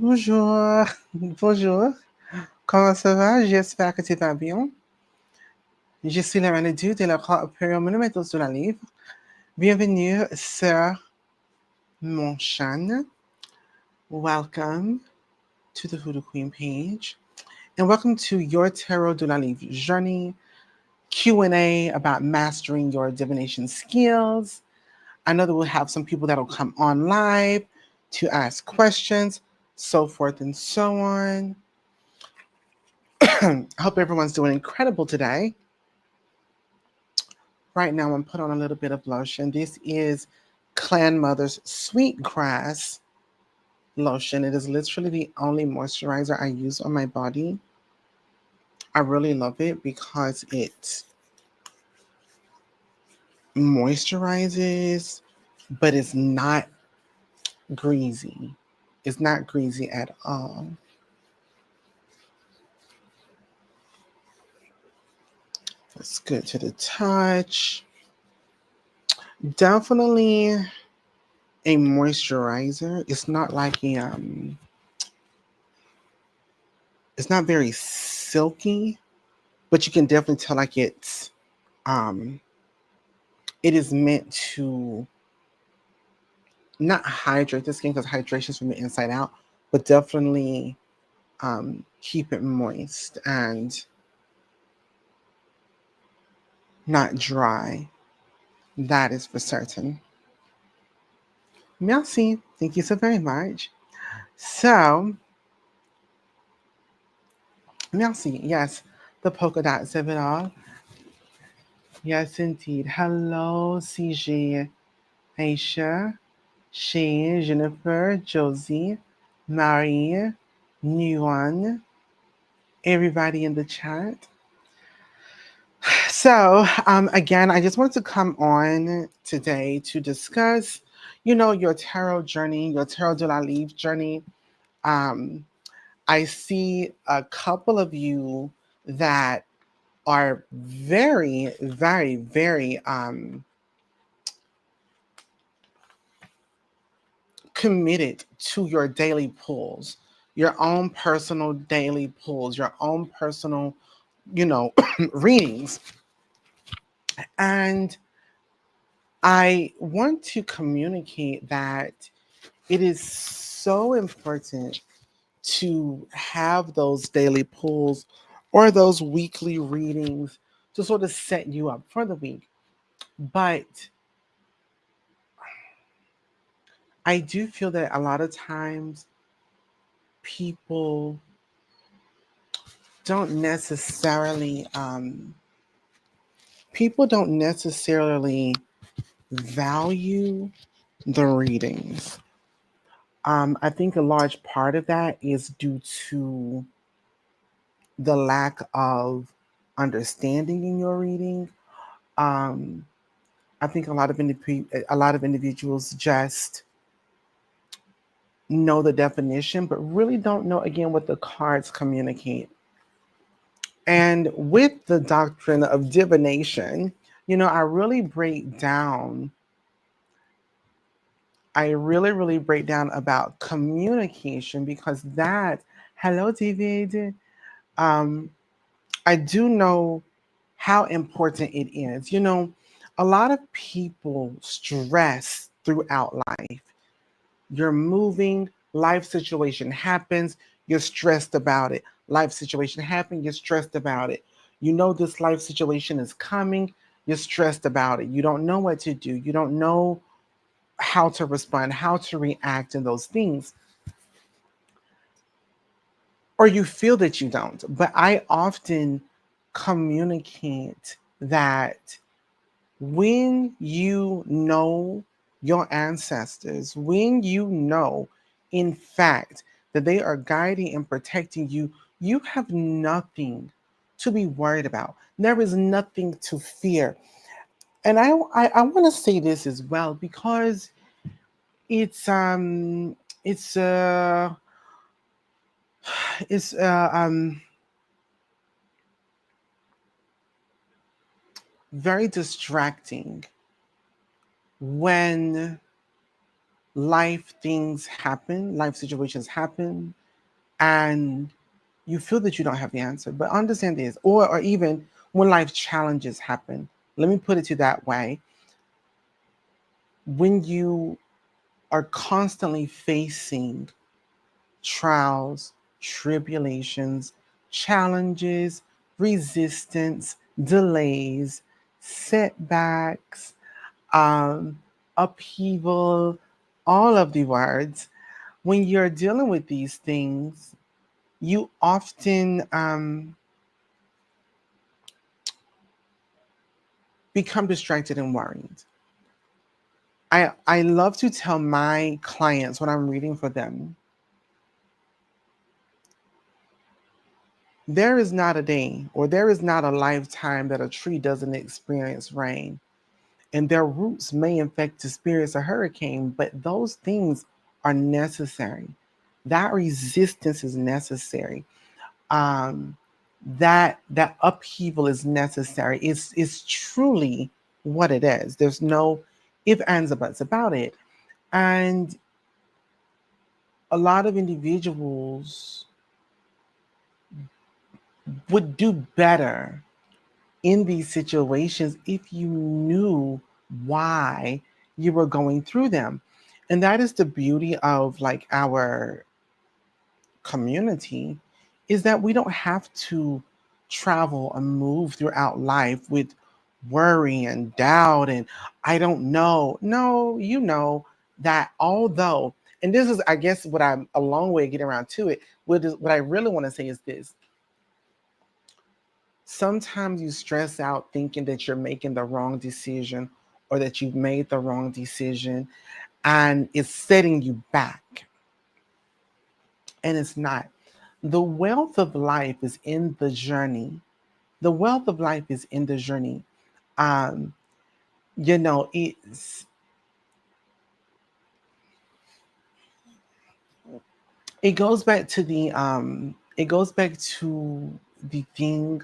Bonjour, bonjour. Comment ça va? J'espère que tu vas bien. Je suis la manager de la Imperial Monumental sur la Livre. Bienvenue sur mon chaîne. Welcome to the Voodoo Queen page. And welcome to your Tarot de la Livre journey Q&A about mastering your divination skills. I know that we'll have some people that'll come on live to ask questions, so forth and so on. I hope everyone's doing incredible today. Right now, I'm putting on a little bit of lotion. This is Clan Mother's Sweet Grass lotion. It is literally the only moisturizer I use on my body. I really love it because it moisturizes, but it's not greasy. It's not greasy at all. It's good to the touch. Definitely a moisturizer. It's not like it's not very silky, but you can definitely tell like um it is meant to not hydrate the skin because hydration is from the inside out, but definitely keep it moist and not dry. That is for certain. Merci. Thank you so very much. So, merci. Yes, the polka dots of it all. Yes, indeed. Hello, CJ, Aisha, Shane, Jennifer, Josie, Marie, Nguyen, everybody in the chat. So, again, I just wanted to come on today to discuss, your tarot journey, your tarot de la Livre journey. Um, I see a couple of you that are very, very, very committed to your daily pulls, your own personal daily pulls, your own personal, readings. And I want to communicate that it is so important to have those daily pulls or those weekly readings to sort of set you up for the week. But I do feel that a lot of times people don't necessarily value the readings. I think a large part of that is due to the lack of understanding in your reading. Um, I think a lot of individuals just know the definition, but really don't know again what the cards communicate. And with the doctrine of divination, I really break down. I really, really break down about communication because that, hello, David. Um, I do know how important it is. A lot of people stress throughout life. You're moving, life situation happens, you're stressed about it. Life situation happens, you're stressed about it. You know this life situation is coming, you're stressed about it. You don't know what to do. You don't know how to respond, how to react in those things. Or you feel that you don't. But I often communicate that when you know your ancestors, when you know, in fact, that they are guiding and protecting you, you have nothing to be worried about. There is nothing to fear. And I want to say this as well because it's it's very distracting when life things happen, life situations happen, and you feel that you don't have the answer. But understand this, or even when life challenges happen, let me put it to that way. When you are constantly facing trials, tribulations, challenges, resistance, delays, setbacks, um, upheaval, all of the words. When you're dealing with these things, you often become distracted and worried. I love to tell my clients when I'm reading for them, there is not a day or there is not a lifetime that a tree doesn't experience rain. And their roots may in fact experience a hurricane, but those things are necessary. That resistance is necessary. Um, that upheaval is necessary. It's truly what it is. There's no if, ands, or buts about it. And a lot of individuals would do better in these situations if you knew why you were going through them. And that is the beauty of like our community, is that we don't have to travel and move throughout life with worry and doubt and I don't know. No, you know that although, and this is I guess what I'm a long way getting around to it, what I really want to say is this. Sometimes you stress out thinking that you're making the wrong decision or that you've made the wrong decision and it's setting you back. And it's not. The wealth of life is in the journey. The wealth of life is in the journey. Um, you know, it goes back to the thing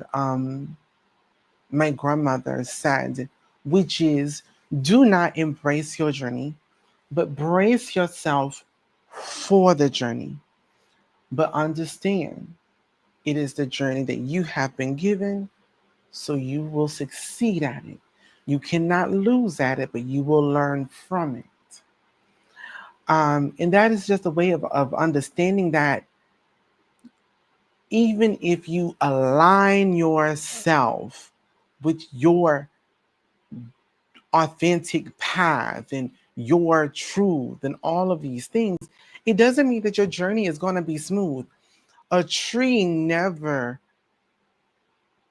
my grandmother said, which is do not embrace your journey, but brace yourself for the journey. But understand it is the journey that you have been given, so you will succeed at it. You cannot lose at it, but you will learn from it. And that is just a way of understanding that even if you align yourself with your authentic path and your truth and all of these things, it doesn't mean that your journey is going to be smooth. A tree never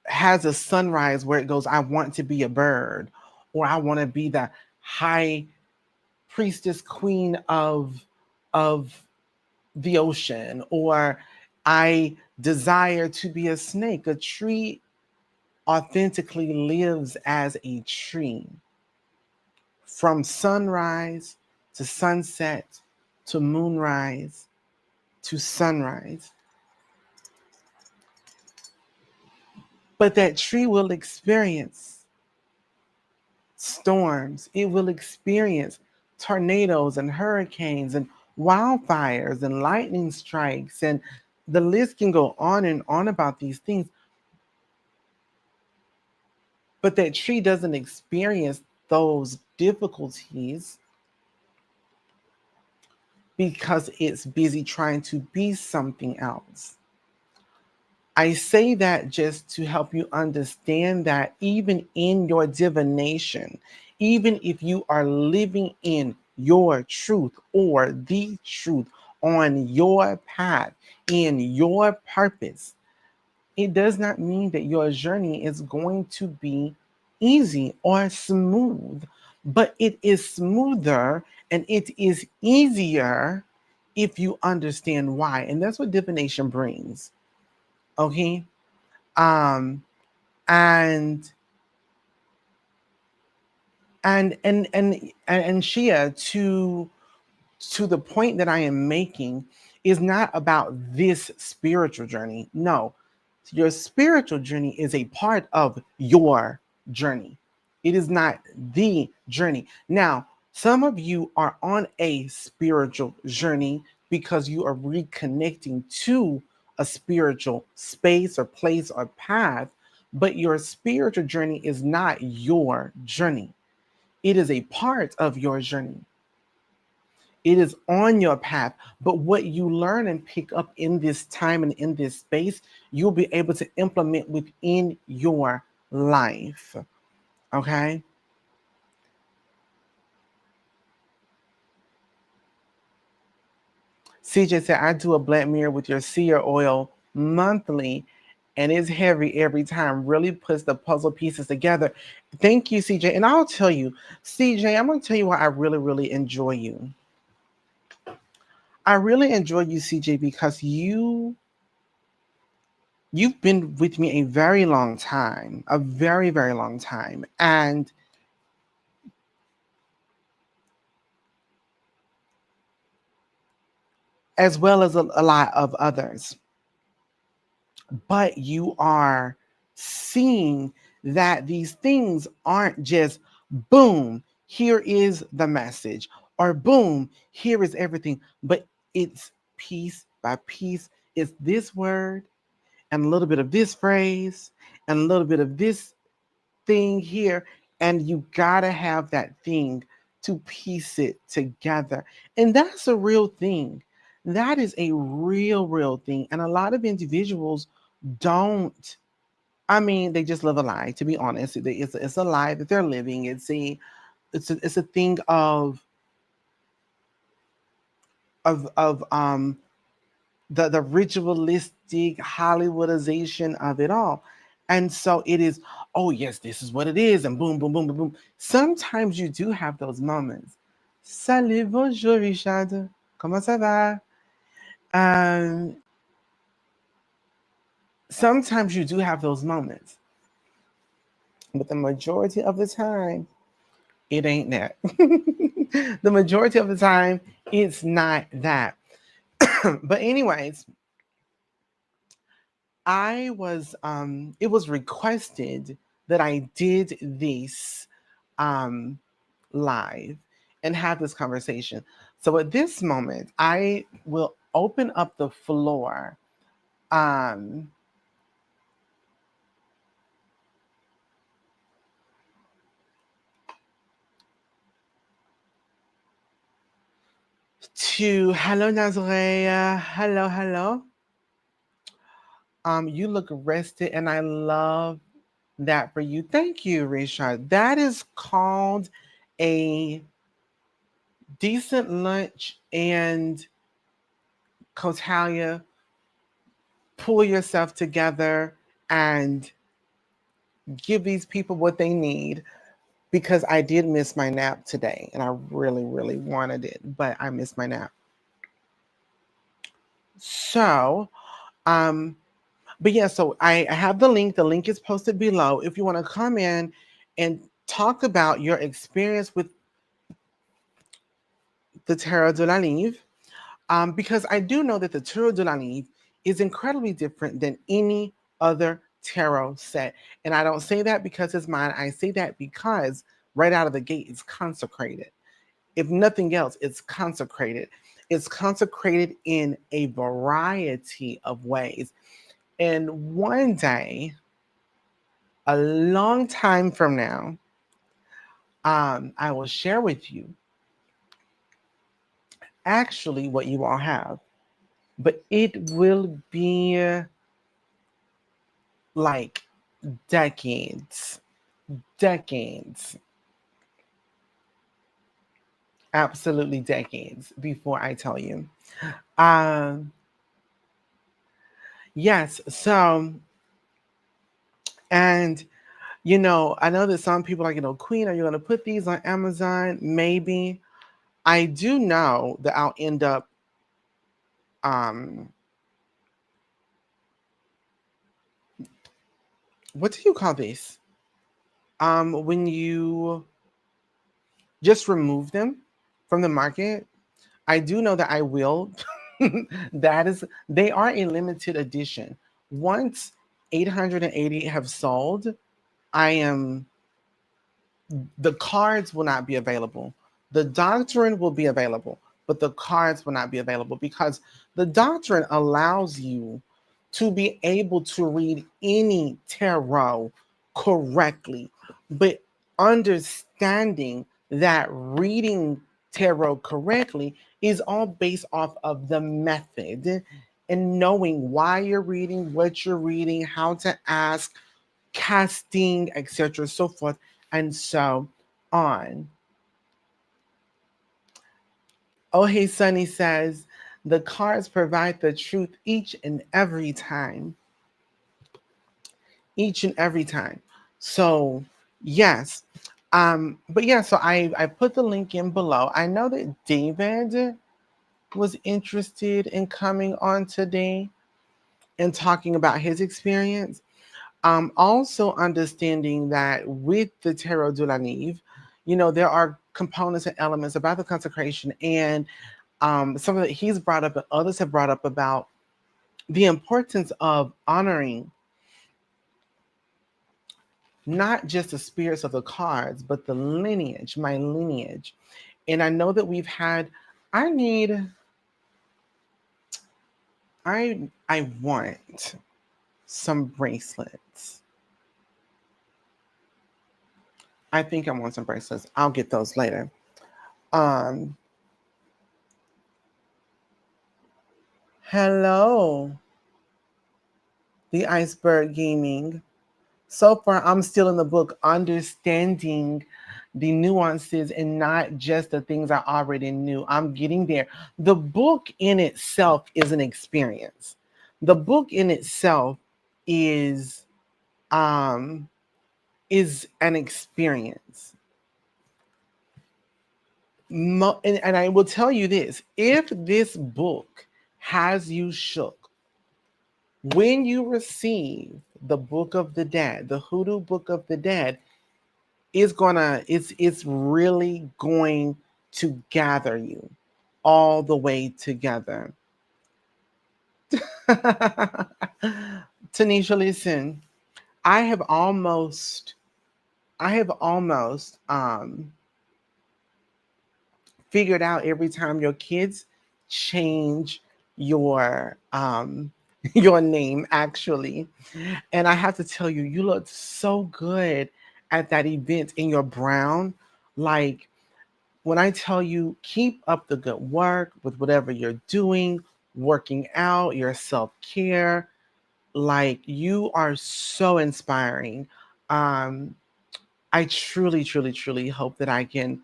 has a sunrise where it goes, I want to be a bird, or I want to be the high priestess queen of the ocean, or I desire to be a snake. A tree authentically lives as a tree from sunrise to sunset to moonrise to sunrise. But that tree will experience storms, it will experience tornadoes and hurricanes and wildfires and lightning strikes. And the list can go on and on about these things. But that tree doesn't experience those difficulties because it's busy trying to be something else. I say that just to help you understand that even in your divination, even if you are living in your truth or the truth on your path, in your purpose, it does not mean that your journey is going to be easy or smooth, but it is smoother and it is easier if you understand why. And that's what divination brings. Okay. Um, and and Shia, to the point that I am making, is not about this spiritual journey. No, your spiritual journey is a part of your journey. It is not the journey. Now, Some of you are on a spiritual journey because you are reconnecting to a spiritual space or place or path, but your spiritual journey is not your journey. It is a part of your journey. It is on your path. But what you learn and pick up in this time and in this space, you'll be able to implement within your life. Okay? CJ said, I do a black mirror with your seer oil monthly, and it's heavy every time. Really puts the puzzle pieces together. Thank you, CJ. And I'll tell you, CJ, I'm going to tell you why I really, really enjoy you. I really enjoy you, CJ, because you've been with me a very long time, a very, very long time. And as well as a lot of others. But you are seeing that these things aren't just boom, here is the message, or boom, here is everything, but it's piece by piece. It's this word and a little bit of this phrase and a little bit of this thing here, and you gotta have that thing to piece it together. And that's a real thing. That is a real, real thing. And a lot of individuals don't. I mean, they just live a lie. To be honest, it's a lie that they're living. It's a thing of the ritualistic Hollywoodization of it all. And so it is, oh yes, this is what it is, and boom, boom, boom, boom, boom. Sometimes you do have those moments. Salut, bonjour, Richard. Comment ça va? Um, Sometimes you do have those moments, but the majority of the time, it ain't that. The majority of the time, it's not that. But anyways, it was requested that I did this um live and have this conversation. So at this moment, I will open up the floor um to hello Nazarea. Hello, hello. You look rested and I love that for you. Thank you, Richard. That is called a decent lunch. And Cotalia, pull yourself together and give these people what they need, because I did miss my nap today and I really, really wanted it, but I missed my nap. So, um, but yeah, so I have the link. The link is posted below. If you want to come in and talk about your experience with the Tarot de la Livre, because I do know that the Tarot de la Livre is incredibly different than any other tarot set. And I don't say that because it's mine. I say that because right out of the gate, it's consecrated. If nothing else, it's consecrated. It's consecrated in a variety of ways. And one day, a long time from now, I will share with you actually what you all have, but it will be like decades, decades, absolutely decades before I tell you. Um, yes, so, and I know that some people are like, Queen, are you going to put these on Amazon? Maybe. I do know that I'll end up, um, what do you call this? When you just remove them from the market, I do know that I will. They are a limited edition. Once 880 have sold, I am the cards will not be available. The doctrine will be available, but the cards will not be available because the doctrine allows you to be able to read any tarot correctly, but understanding that reading tarot correctly is all based off of the method and knowing why you're reading, what you're reading, how to ask, casting, etc., so forth and so on. Oh, hey, Sunny says the cards provide the truth each and every time. Each and every time. So, yes. But yeah, so I put the link in below. I know that David was interested in coming on today and talking about his experience. Also understanding that with the Tarot de la Nive, there are components and elements about the consecration and some that he's brought up and others have brought up about the importance of honoring not just the spirits of the cards, but the lineage, my lineage. And I know that we've had, I need, I want some bracelets. I think I want some bracelets. I'll get those later. Um, Hello, the Iceberg Gaming. So far, I'm still in the book, understanding the nuances and not just the things I already knew. I'm getting there. The book in itself is an experience. The book in itself is um is an experience. And I will tell you this: if this book has you shook when you receive the Book of the Dead, the Hoodoo Book of the Dead, it's really going to gather you all the way together. Tanisha, listen, I have almost I have almost figured out every time your kids change your your name actually. And I have to tell you, you looked so good at that event in your brown. Like when I tell you, keep up the good work with whatever you're doing, working out, your self care, like you are so inspiring. Um, I truly, truly, truly hope that I can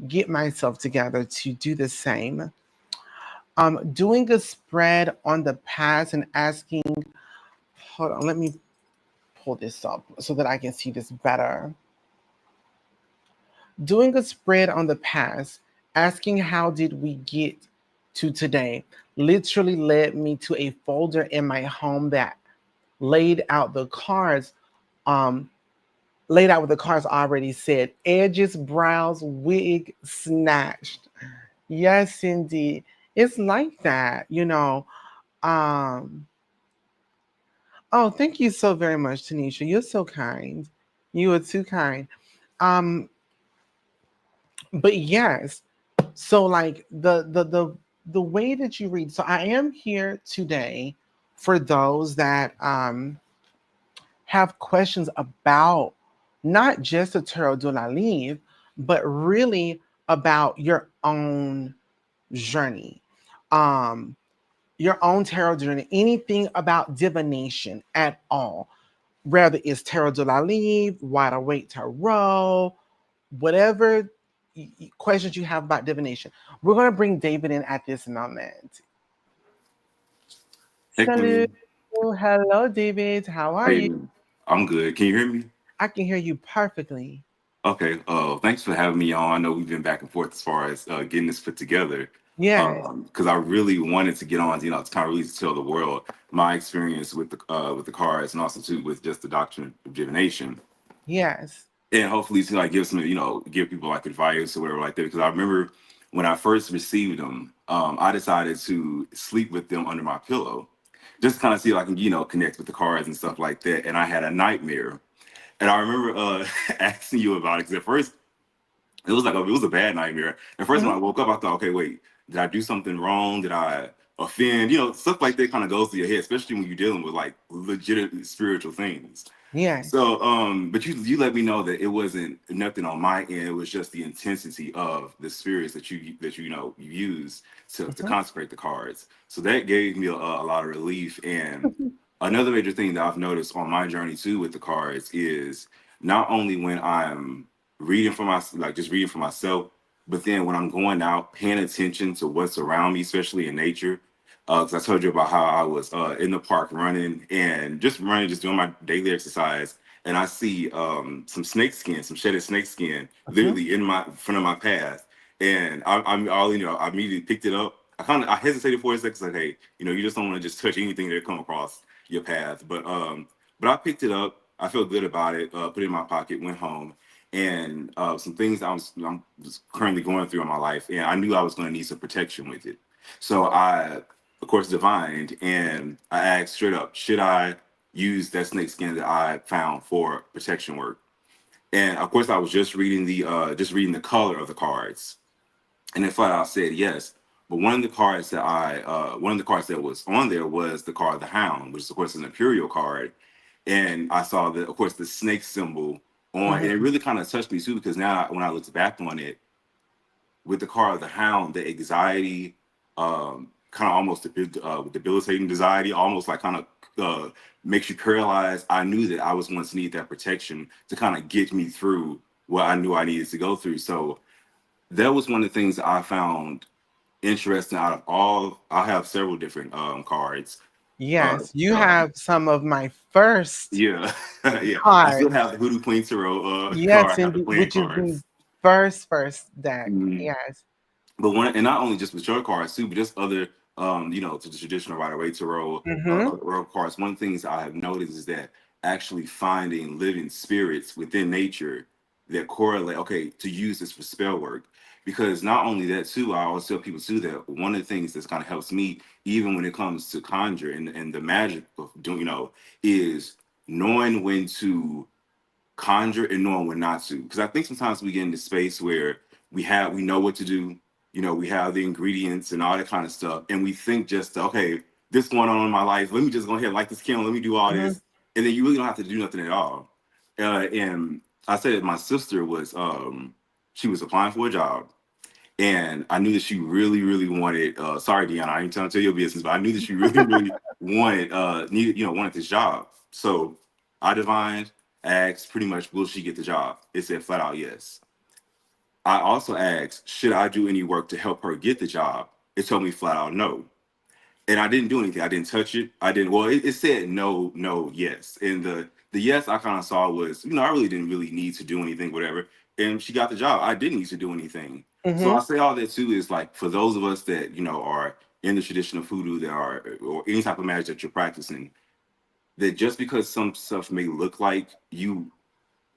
get myself together to do the same. Doing a spread on the past and asking, hold on, let me pull this up so that I can see this better. Doing a spread on the past, asking how did we get to today, literally led me to a folder in my home that laid out the cards, um, laid out what the cards already said. Edges, brows, wig snatched. Yes, indeed. It's like that. Um, oh, thank you so very much, Tanisha. You're so kind. You are too kind. Um, but yes, so like the way that you read. So I am here today for those that have questions about not just the tarot de la Livre, but really about your own journey, um, your own tarot journey, anything about divination at all, whether it's tarot de la Livre, wide awake tarot, whatever questions you have about divination. We're going to bring David in at this moment. Hey, Salut. Queen. Hello, David. How How are you you? doing? I'm good. Can you hear me? I can hear you perfectly. Okay. Thanks for having me on. I know we've been back and forth as far as getting this put together. Yes, Because I really wanted to get on, to kind of really tell the world my experience with the cards and also too with just the doctrine of divination. yes, And hopefully to like give some, give people like advice or whatever like that. Because I remember when I first received them, I decided to sleep with them under my pillow, just kind of see if I can, connect with the cards and stuff like that. And I had a nightmare. And I remember asking you about it because it was a bad nightmare. At first, when Hmm. I woke up, I thought, okay, wait, did I do something wrong? Did I offend? You know, stuff like that kind of goes to your head, especially when you're dealing with like legitimate spiritual things. Yes. So, but you let me know that it wasn't nothing on my end. It was just the intensity of the spirits you know you use to Hmm. consecrate the cards. So that gave me a lot of relief. And another major thing that I've noticed on my journey too with the cards is not only when I'm reading for my like just reading for myself, but then when I'm going out, paying attention to what's around me, especially in nature. Because I told you about how I was in the park running, just doing my daily exercise, and I see some snake skin, some shedded snake skin, Hmm. literally in my front of my path, and I'm all you know. I immediately picked it up. I hesitated for a second, like, hey, you know, you just don't want to just touch anything that come across your path, but I picked it up. I felt good about it. Put it in my pocket, went home, and some things I'm just currently going through in my life, and I knew I was going to need some protection with it. So I, of course, divined, and I asked straight up, should I use that snake skin that I found for protection work? And of course, I was just reading the color of the cards, and it flat out said yes. But one of the cards that was on there was the card the Hound, which is of course an Imperial card, and I saw the of course the snake symbol on, and it Hmm. really kind of touched me too because now when I looked back on it, with the card of the Hound, the anxiety, kind of almost debilitating anxiety, almost like kind of makes you paralyzed. I knew that I was going to need that protection to kind of get me through what I knew I needed to go through. So that was one of the things that I found interesting out of all. I have several different cards. Uh, Yes, you um, have some of my first yeah, yeah. I still cards. have the Hoodoo Queen Tarot card. Yes, I have the indeed, playing which is the cards. first deck. Mhm. Yes. But one, and not only just with your cards too, but just other, you know, to the traditional Rider Waite tarot, Mm-hmm. tarot cards. One of the things I have noticed is that actually finding living spirits within nature that correlate. Okay, to use this for spell work, because not only that too, I always tell people too that one of the things that's kind of helps me, even when it comes to conjure and the magic of doing, you know, is knowing when to conjure and knowing when not to. Because I think sometimes we get into space where we know what to do, you know, we have the ingredients and all that kind of stuff, and we think just okay, this going on in my life, let me just go ahead and light this candle, let me do all Mm-hmm. this, and then you really don't have to do nothing at all. And I said my sister was she was applying for a job, and I knew that she really, really wanted. Sorry, Deanna, I ain't trying to tell your business, but I knew that she really, really wanted, wanted this job. So I divined, asked, pretty much, will she get the job? It said flat out yes. I also asked, should I do any work to help her get the job? It told me flat out no, and I didn't do anything. I didn't touch it. I didn't. Well, it said no, no, yes, and the yes I kind of saw was, you know, I really didn't really need to do anything, whatever. And she got the job. I didn't need to do anything. So Mm-hmm. I say all that too is like for those of us that you know are in the tradition of hoodoo that are or any type of magic that you're practicing, that just because some stuff may look like you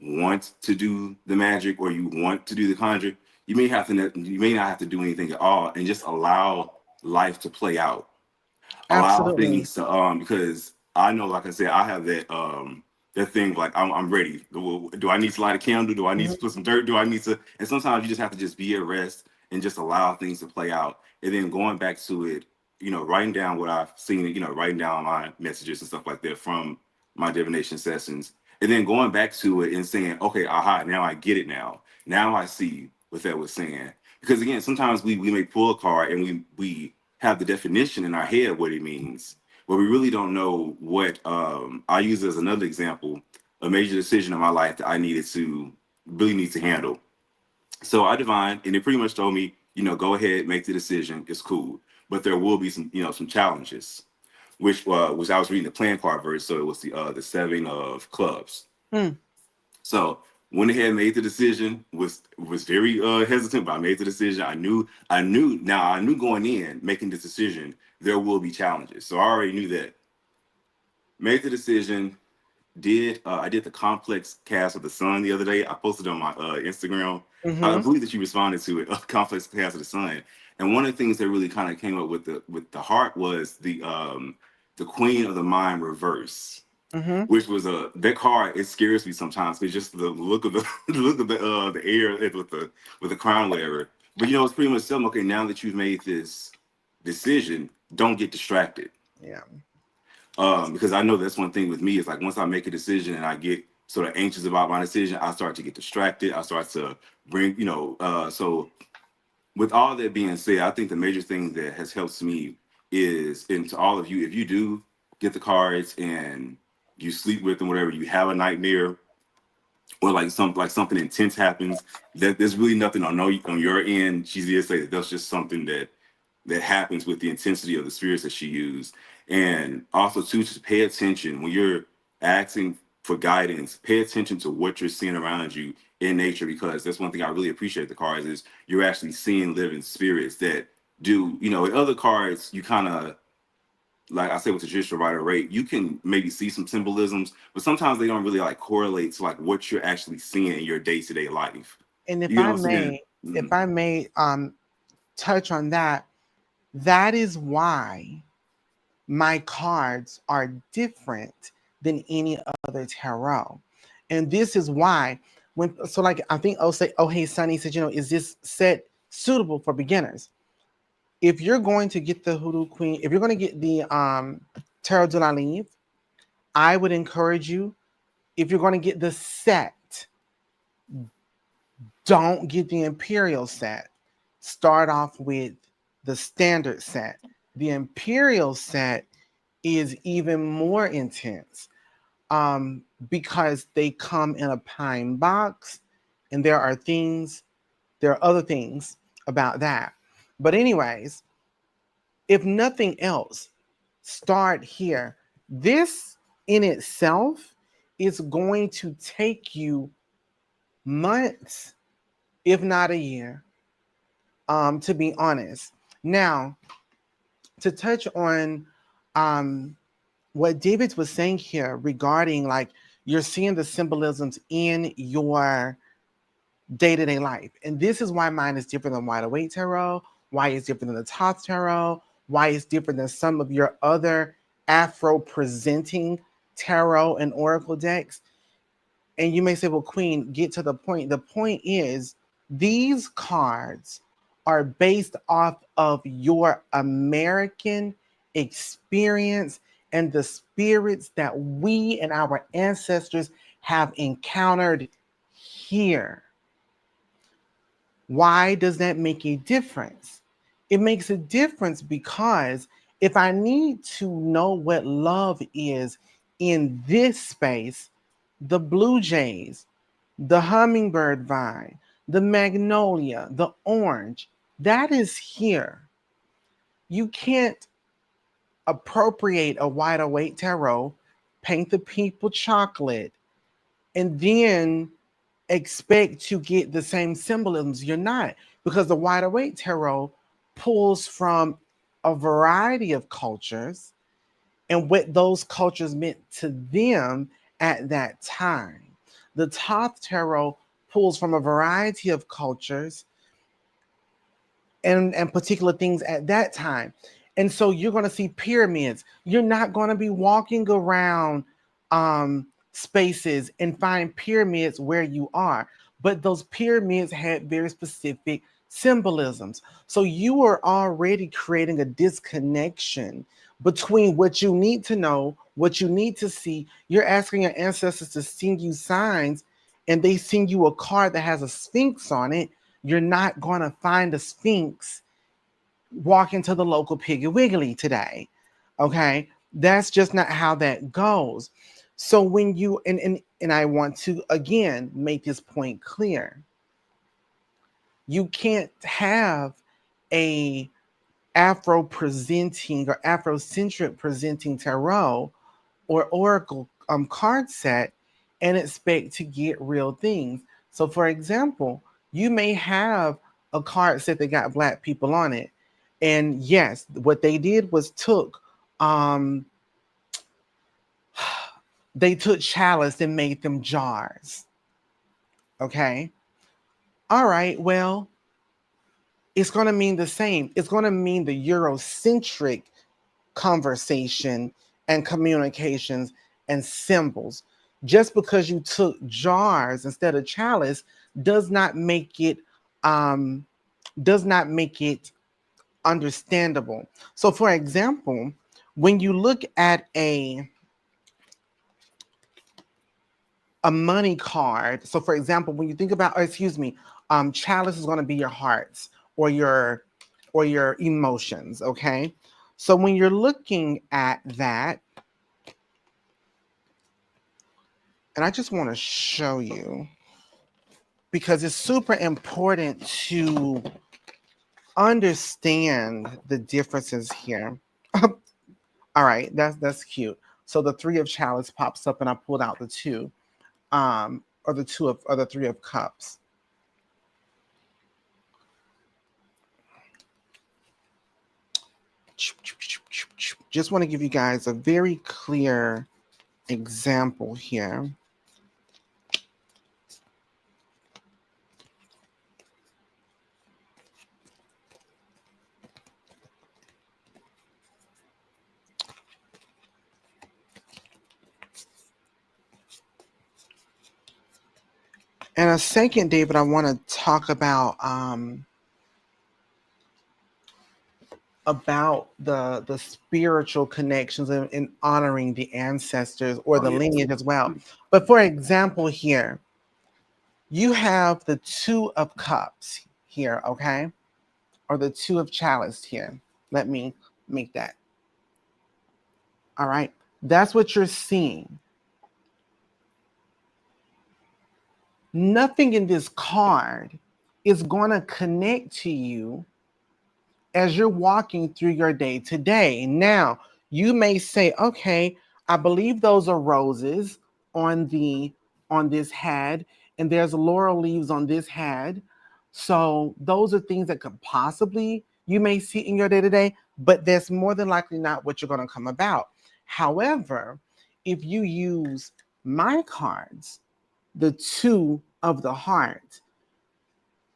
want to do the magic or you want to do the conjure, you may not have to do anything at all and just allow life to play out, allow Absolutely. things to because I know, like I said, I have that thing like I'm ready. Do I need to light a candle? Do I need Mm-hmm. to put some dirt? Do I need to? And sometimes you just have to just be at rest and just allow things to play out. And then going back to it, you know, writing down what I've seen, you know, writing down my messages and stuff like that from my divination sessions, and then going back to it and saying, okay, aha, now I get it now. Now I see what that was saying. Because again, sometimes we may pull a card and we have the definition in our head what it means, but we really don't know what. I use as another example a major decision in my life that I needed to really need to handle. So I divined, and it pretty much told me, you know, go ahead, make the decision. It's cool, but there will be some, you know, some challenges. Which I was reading the plan card verse, so it was the seven of clubs. Mm. So went ahead, made the decision. Was very hesitant, but I made the decision. I knew going in making this decision there will be challenges. So I already knew that. Made the decision. I did the complex cast of the sun the other day. I posted on my Instagram. I Mm-hmm. believe that you responded to it. Complex cast of the sun. And one of the things that really kind of came up with the heart was the Queen of the Mind reverse. Mm-hmm. which was that card. It scares me sometimes. It's just the look of the the look of the air with the crown, whatever. But you know, it's pretty much something. Okay, now that you've made this decision, don't get distracted. Yeah. Because I know that's one thing with me is like once I make a decision and I get sort of anxious about my decision, I start to get distracted. I start to bring, so with all that being said, I think the major thing that has helped me is, and to all of you, if you do get the cards and you sleep with them, whatever, you have a nightmare or like something intense happens, that there's really nothing on your end. She did say that that's just something that happens with the intensity of the spirits that she used. And also too, just pay attention when you're asking for guidance, pay attention to what you're seeing around you in nature, because that's one thing I really appreciate the cards is you're actually seeing living spirits that do, in other cards, you kind of, like I said with the traditional rider rate, you can maybe see some symbolisms, but sometimes they don't really like correlate to like what you're actually seeing in your day-to-day life. And You know what I'm saying? if I may touch on that, that is why my cards are different than any other tarot. And this is why like I think oh hey Sunny said, is this set suitable for beginners? If you're going to get the Hoodoo Queen, if you're going to get the Tarot de la Livre, I would encourage you, if you're going to get the set, don't get the Imperial set. Start off with the standard set. The Imperial set is even more intense because they come in a pine box, and there are other things about that. But, anyways, if nothing else, start here. This in itself is going to take you months, if not a year, to be honest. Now, to touch on um, what David was saying here regarding like you're seeing the symbolisms in your day-to-day life. And this is why mine is different than Wide Awake Tarot, why it's different than the Thoth Tarot, why it's different than some of your other Afro presenting tarot and oracle decks. And you may say, well, Queen, get to the point. The point is, these cards are based off of your American experience and the spirits that we and our ancestors have encountered here. Why does that make a difference? It makes a difference because if I need to know what love is in this space, the blue jays, the hummingbird vine, the magnolia, the orange, that is here. You can't appropriate a wide awake tarot, paint the people chocolate, and then expect to get the same symbolisms. You're not, because the wide awake tarot pulls from a variety of cultures and what those cultures meant to them at that time. The Thoth tarot pulls from a variety of cultures and particular things at that time. And so you're going to see pyramids. You're not going to be walking around spaces and find pyramids where you are. But those pyramids had very specific symbolisms. So you are already creating a disconnection between what you need to know, what you need to see. You're asking your ancestors to sing you signs, and they sing you a card that has a sphinx on it. You're not going to find a sphinx walking to the local Piggly Wiggly today. Okay? That's just not how that goes. So when you and I want to again make this point clear. You can't have a Afro presenting or Afrocentric presenting tarot or oracle card set and expect to get real things. So, for example, you may have a card set that got black people on it, and yes, what they did was um, they took chalice and made them jars. Okay, all right, well, it's going to mean the same. It's going to mean the Eurocentric conversation and communications and symbols. Just because you took jars instead of chalice does not make it um, does not make it understandable. So, for example, when you look at a money card, so for example, when you think about, or excuse me, chalice is going to be your hearts or your emotions. Okay, so when you're looking at that, and I just want to show you because it's super important to understand the differences here. All right, that's cute. So the three of chalice pops up, and I pulled out the two, or the three of cups. Just want to give you guys a very clear example here. And a second, David, I want to talk about the spiritual connections and honoring the ancestors or Oh the yeah. lineage as well. But for example, here you have the two of cups here, okay, or the two of chalice here. Let me make that. All right, that's what you're seeing. Nothing in this card is going to connect to you as you're walking through your day to day. Now, you may say, okay, I believe those are roses on the on this head, and there's laurel leaves on this head. So those are things that could possibly you may see in your day to day, but that's more than likely not what you're going to come about. However, if you use my cards, the two of the heart,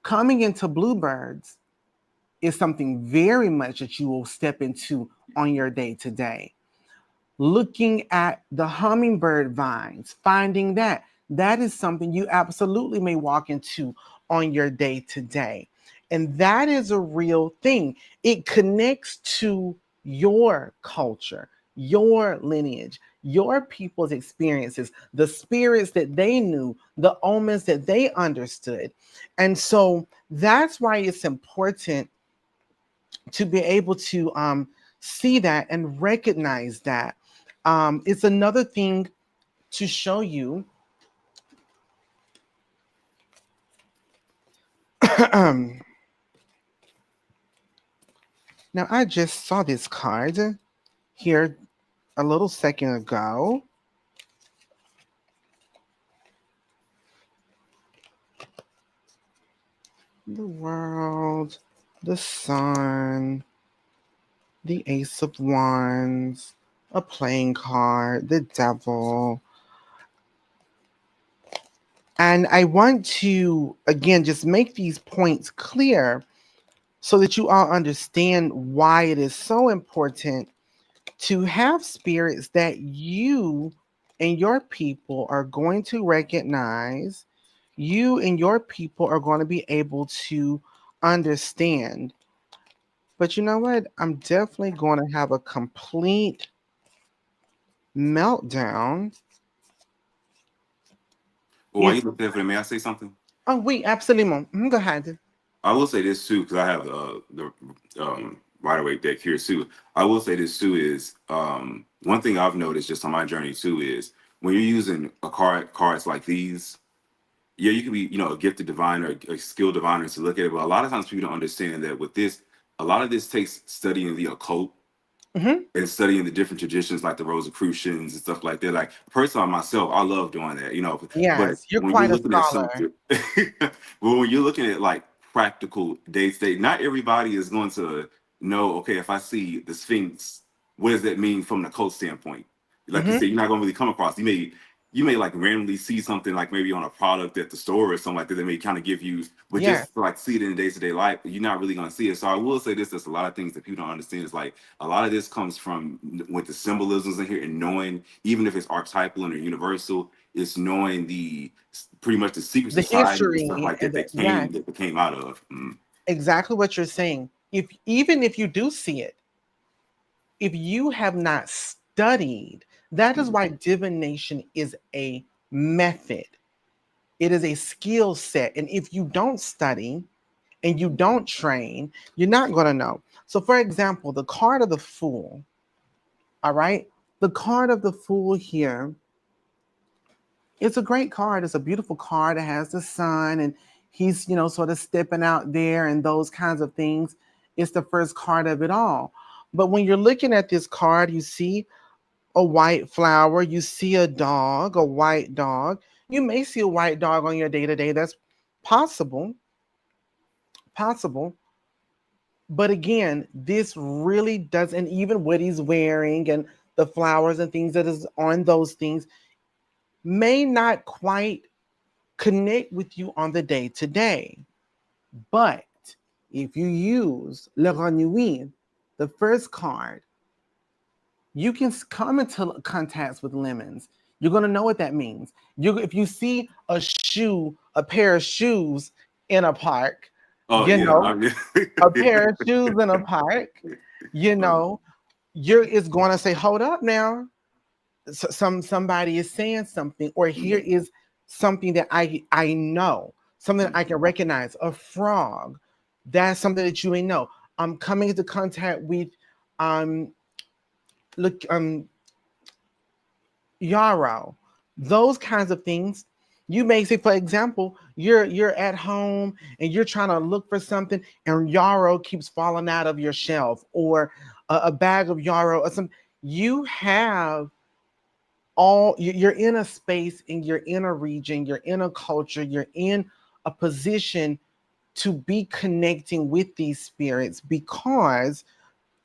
coming into bluebirds is something very much that you will step into on your day to day. Looking at the hummingbird vines, finding that is something you absolutely may walk into on your day to day. And that is a real thing. It connects to your culture, your lineage, your people's experiences, the spirits that they knew, the omens that they understood. And so that's why it's important to be able to see that and recognize that. It's another thing to show you. Now, I just saw this card here a little second ago. The world, the sun, the ace of wands, a playing card, the devil. And I want to, again, just make these points clear so that you all understand why it is so important to have spirits that you and your people are going to recognize, you and your people are going to be able to understand. But you know what? I'm definitely going to have a complete meltdown. Well, while If you look there for may I say something? oh wait, absolument. Go ahead. I will say this too, because I have the Rider Waite deck here too. I will say this too is one thing I've noticed just on my journey too is when you're using cards like these, yeah, you can be, a gifted diviner, a skilled diviner to look at it, but a lot of times people don't understand that with this, a lot of this takes studying the occult Hmm. and studying the different traditions like the Rosicrucians and stuff like that. Like personally myself, I love doing that. But Yes, you're when you're quite a looking at scholar. something, well, when you're looking at like practical day to day, not everybody is going to know. Okay, if I see the Sphinx, what does that mean from the cult standpoint? Like you Hmm. said, you're not going to really come across. You may you may like randomly see something like maybe on a product at the store or something like that. They may kind of give you, but Yeah. just to, like see it in the day to day life, you're not really gonna see it. So I will say this: there's a lot of things that people don't understand. Is like a lot of this comes from with the symbolisms in here and knowing, even if it's archetypal and or universal, it's knowing the pretty much the secret The societies and stuff history like and that the, yeah, that came out of. exactly what you're saying. If even if you do see it, if you have not studied, that is Mm. why divination is a method. It is a skill set. And if you don't study and you don't train, you're not going to know. So, for example, the card of the fool, all right? The card of the fool here, it's a great card. It's a beautiful card. It has the sun and he's, sort of stepping out there and those kinds of things. It's the first card of it all. But when you're looking at this card, you see a white flower, you see a dog, a white dog. You may see a white dog on your day to day. That's possible, possible. But again, this really doesn't, even what he's wearing and the flowers and things that is on those things may not quite connect with you on the day to day. But if you use Le Renouille, the first card, you can come into contacts with lemons. You're going to know what that means. If you see a shoe, a pair of shoes in a park, Oh you yeah, know, a pair of yeah. shoes in a park, you know, you're it's going to say, hold up now. Somebody is saying something, or here is something that I know, something I can recognize. A frog, that's something that you may know. I'm coming into contact with um look yarrow, those kinds of things. You may say, for example, you're at home and you're trying to look for something, and yarrow keeps falling out of your shelf, or a bag of yarrow, or some. You have you're in a space and you're in a region, you're in a culture, you're in a position to be connecting with these spirits because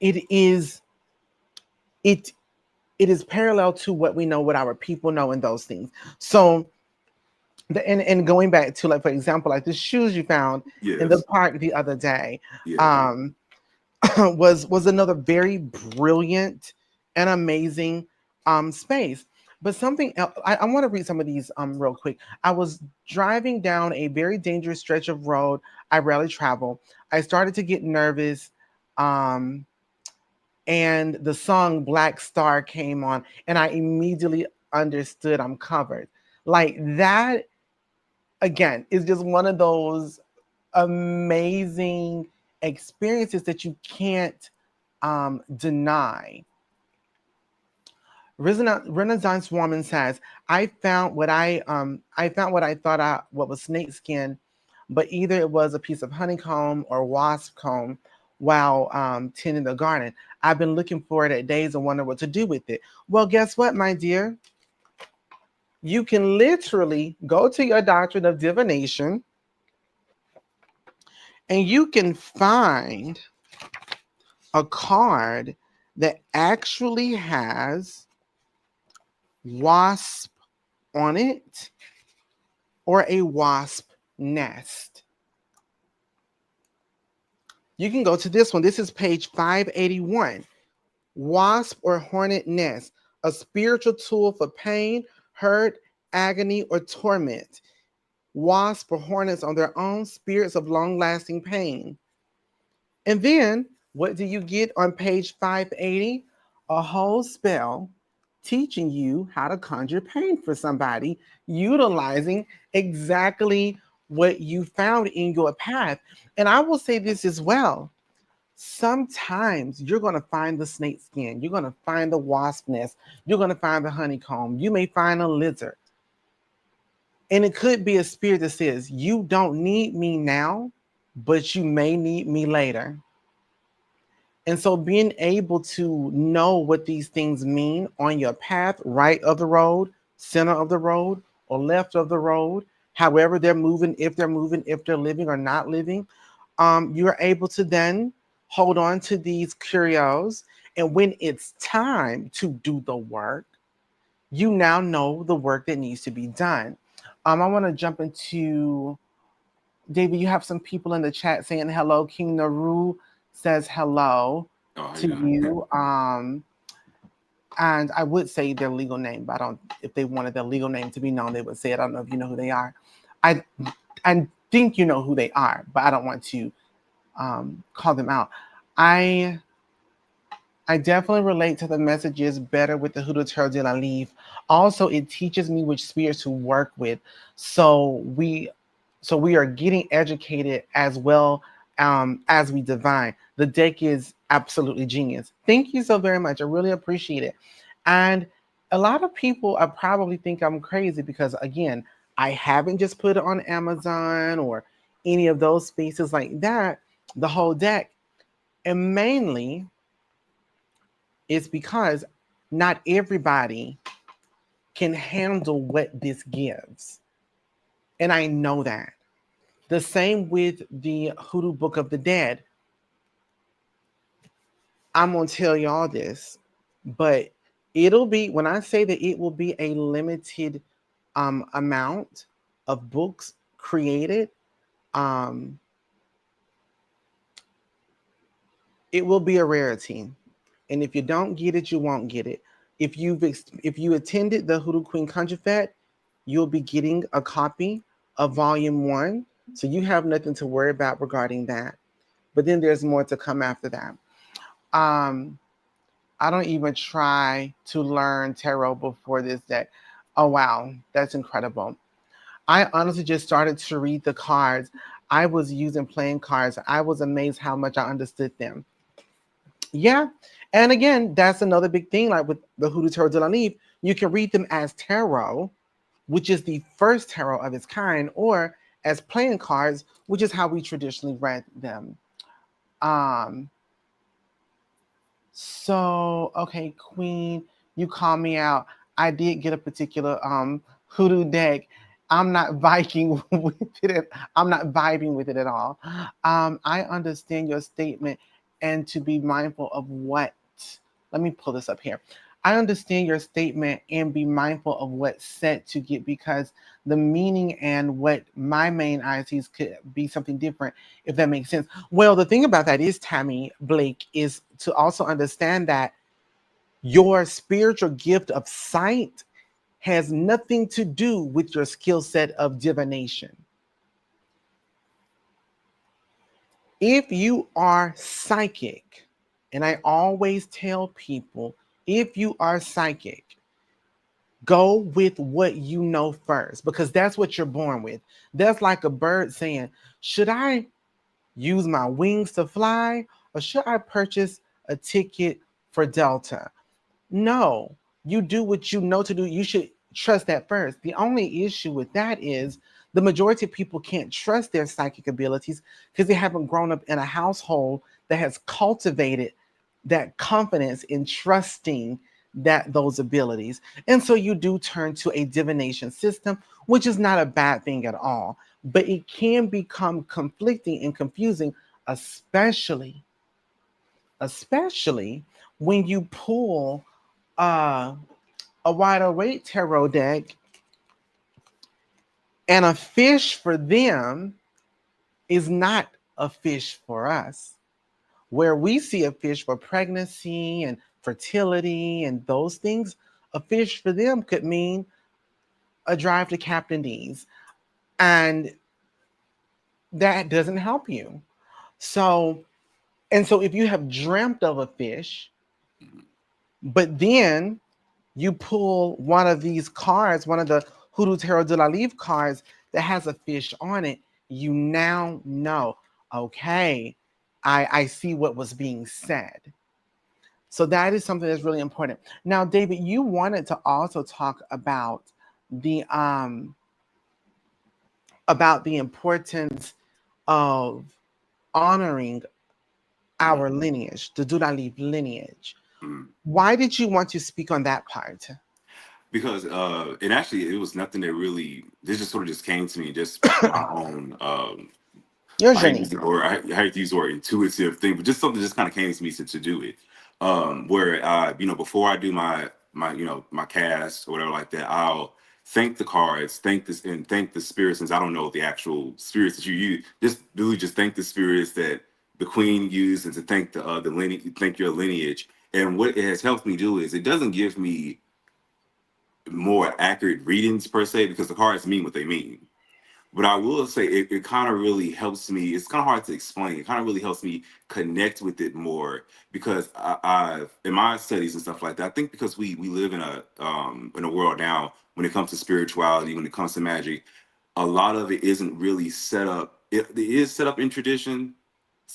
it is it it is parallel to what we know, what our people know, and those things. So and going back to, like, for example, like the shoes you found in the Yes. park the other day, Yeah. um was another very brilliant and amazing space. But something else, I want to read some of these real quick. I was driving down a very dangerous stretch of road I rarely travel. I started to get nervous, um, and the song Black Star came on, and I immediately understood I'm covered. Like that, again, is just one of those amazing experiences that you can't deny. Renaissance woman says, I found what I thought what was snake skin, but either it was a piece of honeycomb or wasp comb while tending the garden. I've been looking for it at days and wonder what to do with it. Well, guess what, my dear? You can literally go to your doctrine of divination and you can find a card that actually has wasp on it or a wasp nest. You can go to this one. This is page 581. Wasp or hornet nest, a spiritual tool for pain, hurt, agony, or torment. Wasps or hornets on their own, spirits of long lasting pain. And then what do you get on page 580? A whole spell teaching you how to conjure pain for somebody, utilizing exactly what you found in your path. And I will say this as well. Sometimes you're going to find the snake skin, you're going to find the wasp nest, you're going to find the honeycomb, you may find a lizard. And it could be a spirit that says, you don't need me now, but you may need me later. And so being able to know what these things mean on your path, right of the road, center of the road, or left of the road, however they're moving, if they're living or not living, you're able to then hold on to these curios. And when it's time to do the work, you now know the work that needs to be done. I want to jump into David. You have some people in the chat saying hello. King Naru says hello Oh, how you to doing? you. And I would say their legal name, but I don't. If they wanted their legal name to be known, they would say it. I don't know if you know who they are. I I think you know who they are, but I don't want to call them out. I I definitely relate to the messages better with the Hoodoo Tarot de la Livre. Also, it teaches me which spirits to work with. So we are getting educated as well as we divine. The deck is absolutely genius. Thank you so very much. I really appreciate it. And a lot of people I probably think I'm crazy because again, I haven't just put it on Amazon or any of those spaces like that, the whole deck. And mainly it's because not everybody can handle what this gives. And I know that. The same with the Hoodoo Book of the Dead. I'm going to tell y'all this, but it'll be, when I say that it will be a limited amount of books created, um, it will be a rarity. And if you don't get it, you won't get it. If you attended the Hoodoo Queen Conjure Fest, you'll be getting a copy of Volume One, so you have nothing to worry about regarding that. But then there's more to come after that. Um, I don't even try to learn tarot before this deck. Oh wow, that's incredible. I honestly just started to read the cards. I was using playing cards. I was amazed how much I understood them. Yeah. And again, that's another big thing. Like with the Hoodoo Tarot de la Neve, you can read them as tarot, which is the first tarot of its kind, or as playing cards, which is how we traditionally read them. Um, so okay, Queen, you call me out. I did get a particular hoodoo deck. I'm not Viking with it. I'm not vibing with it at all. I understand your statement and to be mindful of what. Let me pull this up here. I understand your statement and be mindful of what's said to get because the meaning and what my main eye sees could be something different, if that makes sense. Well, the thing about that is, Tammy Blake, is to also understand that your spiritual gift of sight has nothing to do with your skill set of divination. If you are psychic, and I always tell people, if you are psychic, go with what you know first because that's what you're born with. That's like a bird saying, should I use my wings to fly or should I purchase a ticket for Delta? No, you do what you know to do. You should trust that first. The only issue with that is the majority of people can't trust their psychic abilities because they haven't grown up in a household that has cultivated that confidence in trusting that those abilities. And so you do turn to a divination system, which is not a bad thing at all, but it can become conflicting and confusing, especially especially when you pull uh, a wider weight tarot deck and a fish for them is not a fish for us. Where we see a fish for pregnancy and fertility and those things, a fish for them could mean a drive to Captain D's. And that doesn't help you. So, and so if you have dreamt of a fish, Mhm. but then you pull one of these cards, one of the Hoodoo Tarot de la Livre cards that has a fish on it, you now know, okay, I see what was being said. So that is something that's really important. Now, David, you wanted to also talk the about the importance of honoring Mhm. our lineage, the do not leave lineage. Mhm. Why did you want to speak on that part? Because and actually it was nothing that really, this just sort of just came to me just from my own Your I hate to use journey. the word, I hate to use the word intuitive thing, but just something just kind of came to me to do it. Where you know, before I do my my cast or whatever like that, I'll thank the cards, thank this, and thank the spirits. Since I don't know the actual spirits that you use, just really just thank the spirits that the queen used, and to thank the lineage, thank your lineage. And what it has helped me do is it doesn't give me more accurate readings per se, because the cards mean what they mean. But I will say it kind of really helps me. It's kind of hard to explain. It kind of really helps me connect with it more, because I've in my studies and stuff like that. I think because we live in a world now, when it comes to spirituality, when it comes to magic, a lot of it isn't really set up. It is set up in traditions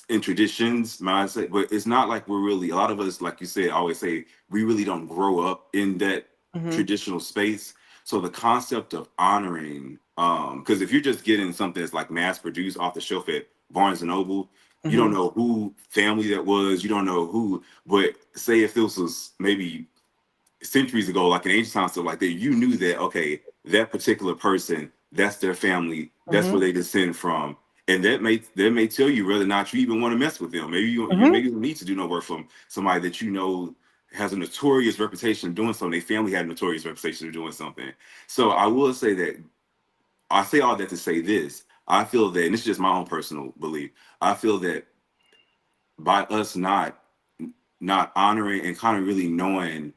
mindset, but it's not like we're really, a lot of us, like you said, always say, we really don't grow up in that Mm-hmm. traditional space. So the concept of honoring, because if you're just getting something that's like mass produced off the shelf at Barnes and Noble, you don't Mm-hmm. know who family that was, you don't know who. But say if this was maybe centuries ago, like in ancient times, stuff like that, you knew that, okay, that particular person, that's their family, that's Mm-hmm. where they descend from, and that may tell you whether or not you even want to mess with them. Maybe you Mm-hmm. maybe you don't need to do no work from somebody that you know has a notorious reputation of doing something. Their family had a notorious reputation of doing something. So I will say that, I say all that to say this. I feel that, and this is just my own personal belief. I feel that by us not honoring and kind of really knowing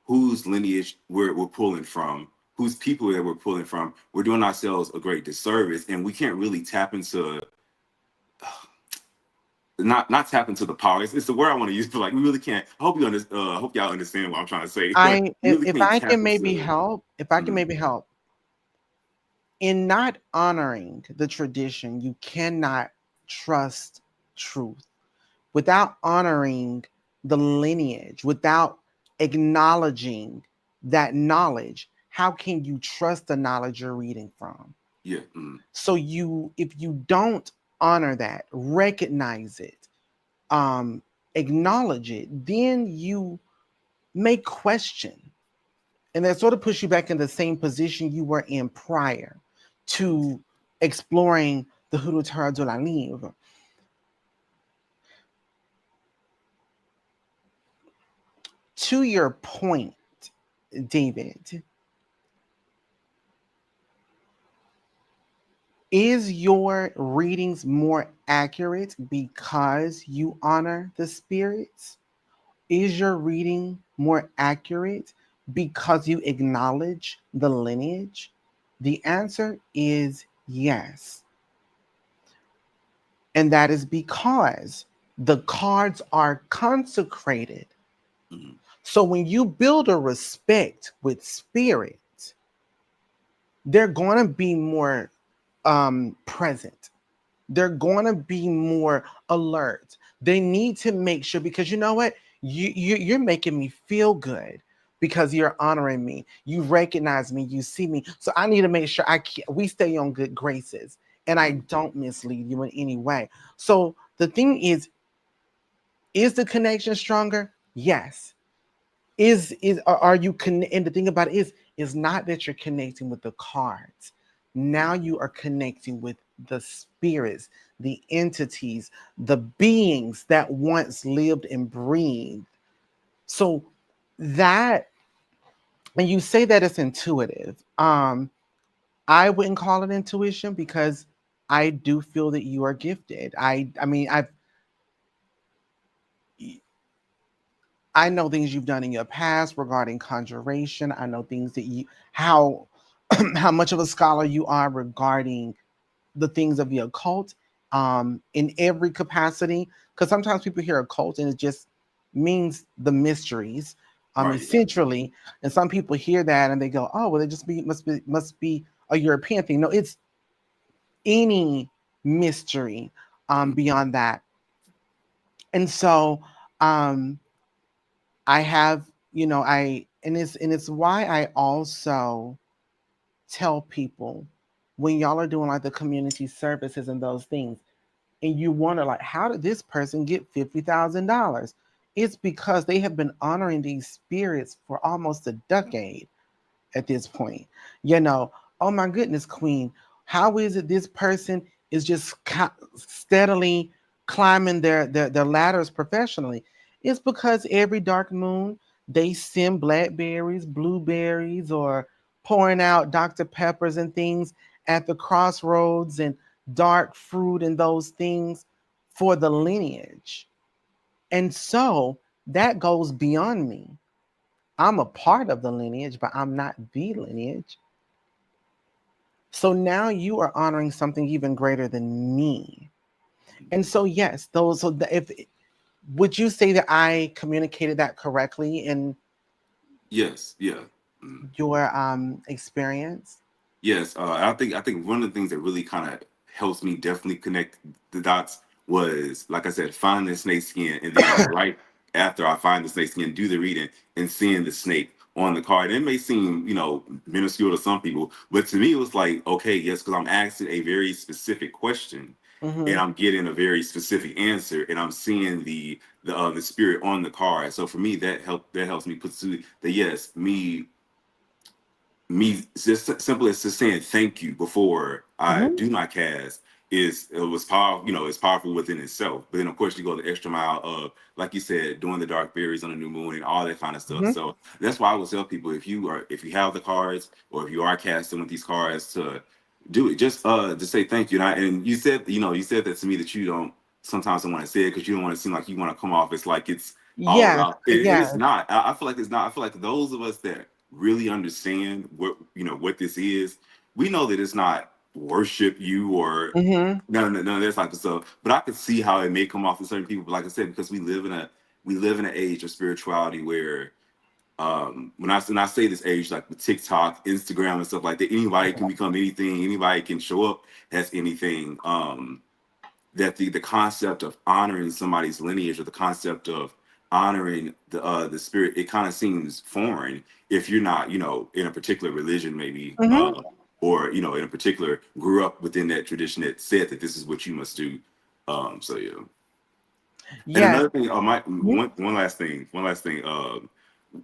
whose lineage we're pulling from, whose people that we're pulling from, we're doing ourselves a great disservice, and we can't really tap into, not tap into the power. It's the word I want to use, but like we really can't. I hope y'all understand what I'm trying to say. Like I we really if can't I tap can maybe into. help, if I can Mhm. maybe help in not honoring the tradition, you cannot trust truth. Without honoring the lineage, without acknowledging that knowledge, how can you trust the knowledge you're reading from? Yeah. Mm. So if you don't honor that, recognize it, um, acknowledge it, then you may question, and that sort of puts you back in the same position you were in prior to exploring the Hurutara de la Livre. To your point, David, is your readings more accurate because you honor the spirits? Is your reading more accurate because you acknowledge the lineage? The answer is yes. And that is because the cards are consecrated. Mm. So when you build a respect with spirits, they're going to be more present. They're going to be more alert. They need to make sure, because you know what? You're making me feel good because you're honoring me. You recognize me. You see me. So I need to make sure we stay on good graces and I Mm. don't mislead you in any way. So the thing is the connection stronger? Yes. Are you and the thing about it is not that you're connecting with the cards. Now you are connecting with the spirits, the entities, the beings that once lived and breathed. So that, and you say that it's intuitive. I wouldn't call it intuition because I do feel that you are gifted. I mean I know things you've done in your past regarding conjuration. I know things that you how how much of a scholar you are regarding the things of the occult, in every capacity. Because sometimes people hear occult and it just means the mysteries, Right. Yeah. essentially. And some people hear that and they go, "Oh, well, it just must be a European thing." No, it's any mystery Mm. beyond that. And so, um, I have, and it's why I also tell people when y'all are doing like the community services and those things, and you wonder like, how did this person get $50,000? It's because they have been honoring these spirits for almost a decade at this point. You know, oh my goodness, Queen, how is it this person is just steadily climbing their ladders professionally? It's because every dark moon they send blackberries, blueberries, or pouring out Dr. Peppers and things at the crossroads and dark fruit and those things for the lineage. And so that goes beyond me. I'm a part of the lineage, but I'm not the lineage. So now you are honoring something even greater than me. And so yes, those so if would you say that I communicated that correctly in Yes, yeah. Mm. your experience? Yes, I think one of the things that really kind of helps me definitely connect the dots was, like I said, find the snake skin, and then right after I find the snake skin, do the reading and seeing the snake on the card. It may seem, minuscule to some people, but to me it was like, okay, yes, because I'm asking a very specific question, and Mm-hmm. I'm getting a very specific answer, and I'm seeing the spirit on the card. So for me, that helps me put to the yes, me just simple as just saying thank you before I Mm-hmm. do my cast is it was powerful, it's powerful within itself. But then of course you go the extra mile of, like you said, doing the dark berries on the new moon and all that kind of stuff. Mm-hmm. So that's why I would tell people, if you have the cards, or if you are casting with these cards, to do it. Just say thank you. And you said that to me, that you don't sometimes don't want to say it because you don't want to seem like you want to come off as like it's all Yes, about it, and it's yes. not. I feel like it's not. I feel like those of us that really understand what this is, we know that it's not worship you or Mm-hmm. no, that's not the stuff. But I could see how it may come off to certain people. But like I said, because we live in an age of spirituality where, when I say this age, like with TikTok, Instagram, and stuff like that, anybody can become anything, anybody can show up as anything. That the concept of honoring somebody's lineage, or the concept of honoring the spirit, it kind of seems foreign if you're not, in a particular religion, maybe, Mm-hmm. or in a particular, grew up within that tradition that said that this is what you must do. So yeah. And Yes. another thing, Mm-hmm. one last thing,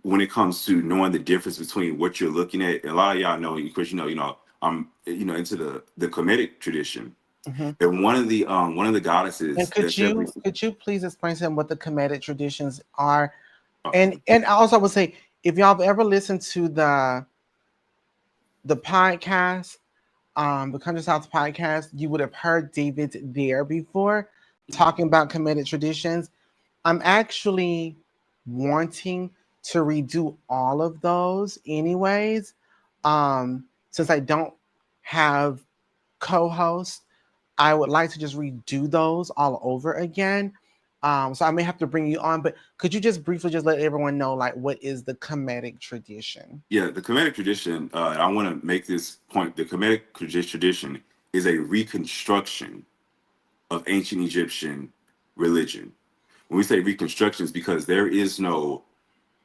when it comes to knowing the difference between what you're looking at, a lot of y'all know, of course, I'm, into the Kemetic tradition. Mm-hmm. And one of the And goddesses could that's you definitely, could you please explain to them what the Kemetic traditions are? uh, And also I would say, if y'all have ever listened to the podcast, the Country South podcast, you would have heard David there before talking about Kemetic traditions. I'm actually wanting to redo all of those anyways. Since I don't have co-hosts, I would like to just redo those all over again. So I may have to bring you on, but could you just briefly just let everyone know, like, what is the Kemetic tradition? yeah, the Kemetic tradition. I want to make this point: the Kemetic tradition is a reconstruction of ancient Egyptian religion. When we say reconstruction, it's because there is no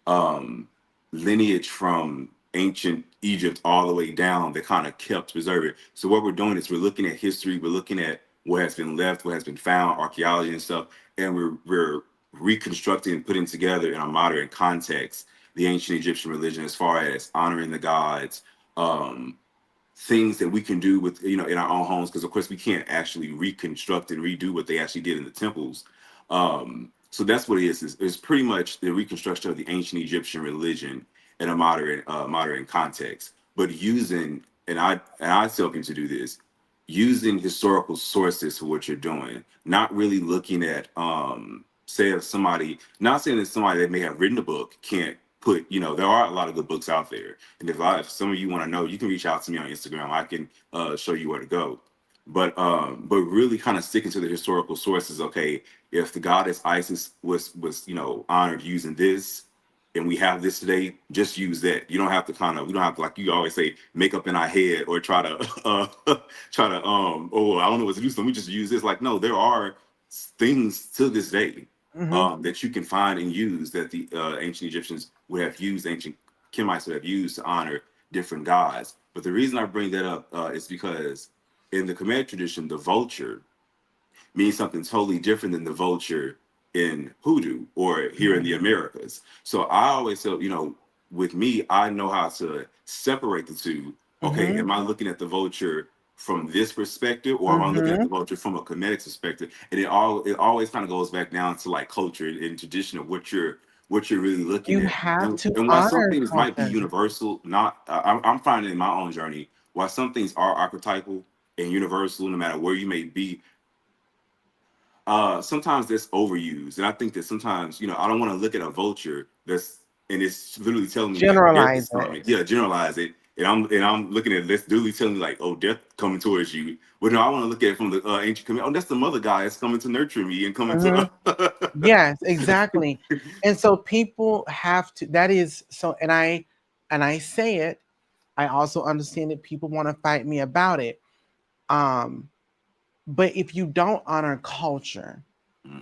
um, lineage from ancient Egypt all the way down that kind of kept preserved. So what we're doing is we're looking at history, we're looking at what has been left, what has been found, archaeology and stuff, and we're reconstructing, putting together in a modern context the ancient Egyptian religion, as far as honoring the gods, um, things that we can do with, in our own homes, because of course we can't actually reconstruct and redo what they actually did in the temples. So that's what it is. It's pretty much the reconstruction of the ancient Egyptian religion in a modern context, but using, and I tell people to do this, using historical sources for what you're doing, not really looking at, say, if somebody, not saying that somebody that may have written a book can't put, there are a lot of good books out there, and if some of you want to know, you can reach out to me on Instagram. I can show you where to go. But really kind of sticking to the historical sources. Okay, if the goddess Isis was honored using this, and we have this today, just use that. You don't have to we don't have to, like you always say, make up in our head, or try to try to oh, I don't know what to do, so we just use this. Like, no, there are things to this day Mm-hmm. that you can find and use, that the ancient Egyptians would have used, ancient Kemites would have used to honor different gods. But the reason I bring that up is because in the Kemetic tradition, the vulture means something totally different than the vulture in hoodoo or here in the Americas. So I always tell, with me, I know how to separate the two. Okay, Mm-hmm. am I looking at the vulture from this perspective, or am I looking at Mm-hmm. the vulture from a Kemetic perspective? And it always kind of goes back down to like culture and tradition of what what you're really looking You at. have to And while some honor things might be culture. universal, not I'm finding in my own journey, while some things are archetypal and universal, no matter where you may be, sometimes that's overused. And I think that sometimes, I don't want to look at a vulture and it's literally telling me like death Generalize is it. coming. Yeah, generalize it. And I'm looking at this literally telling me like, oh, death coming towards you. But no, I want to look at it from the ancient community. Oh, that's the mother guy that's coming to nurture me and coming Mhm. to Yes, exactly. And so people have to, that is so, and I say it, I also understand that people want to fight me about it. Um, but if you don't honor culture,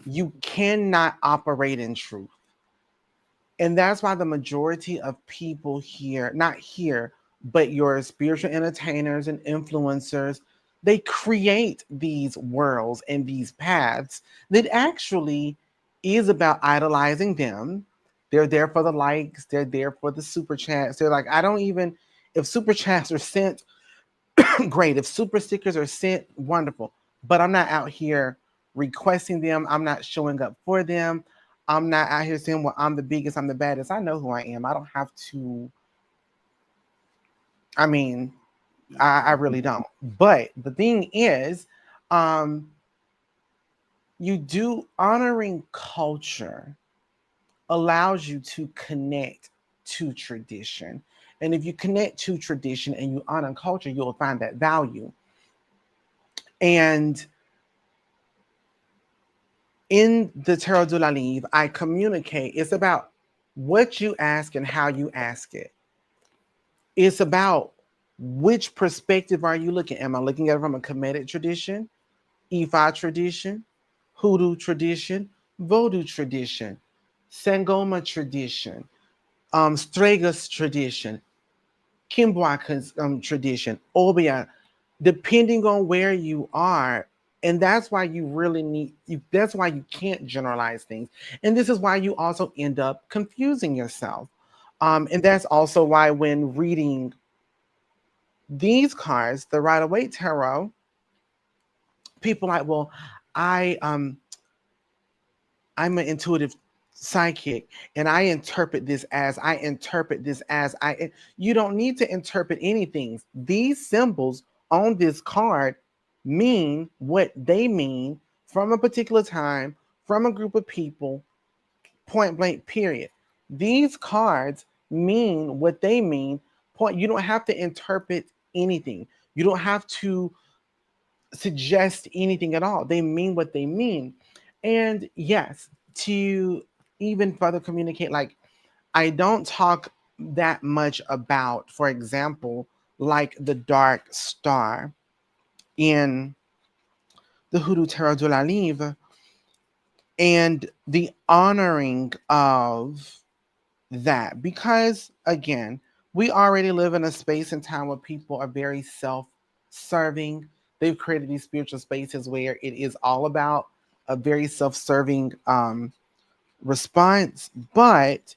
you cannot operate in truth. And that's why the majority of people here, not here, but your spiritual entertainers and influencers, they create these worlds and these paths that actually is about idolizing them. They're there for the likes, they're there for the super chats. They're like, I don't even, if super chats are sent, great. If super stickers are sent, wonderful. But I'm not out here requesting them. I'm not showing up for them. I'm not out here saying, well, I'm the biggest, I'm the baddest. I know who I am. I don't have to, I mean, I really don't. But the thing is, um, you do honoring culture allows you to connect to tradition. And if you connect to tradition and you honor culture, you'll find that value. And in the Tarot de la Livre, I communicate. It's about what you ask and how you ask it. It's about which perspective are you looking? Am I looking at it from a Kemetic tradition, Ifa tradition, Hoodoo tradition, Vodou tradition, Sangoma tradition, Stregas tradition, Kimbuaka's tradition, Obia, depending on where you are. And that's why you really need you. That's why you can't generalize things. And this is why you also end up confusing yourself. And that's also why when reading these cards, the Rider Waite Tarot, people like, well, I I'm an intuitive psychic and I interpret this as I you don't need to interpret anything. These symbols on this card mean what they mean from a particular time, from a group of people, point blank period. These cards mean what they mean. Point you don't have to interpret anything. You don't have to suggest anything at all. They mean what they mean. And yes, to even further communicate, like I don't talk that much about, for example, like the dark star in the Hoodoo Tarot de la Livre and the honoring of that. Because again, we already live in a space and time where people are very self serving. They've created these spiritual spaces where it is all about a very self serving response. But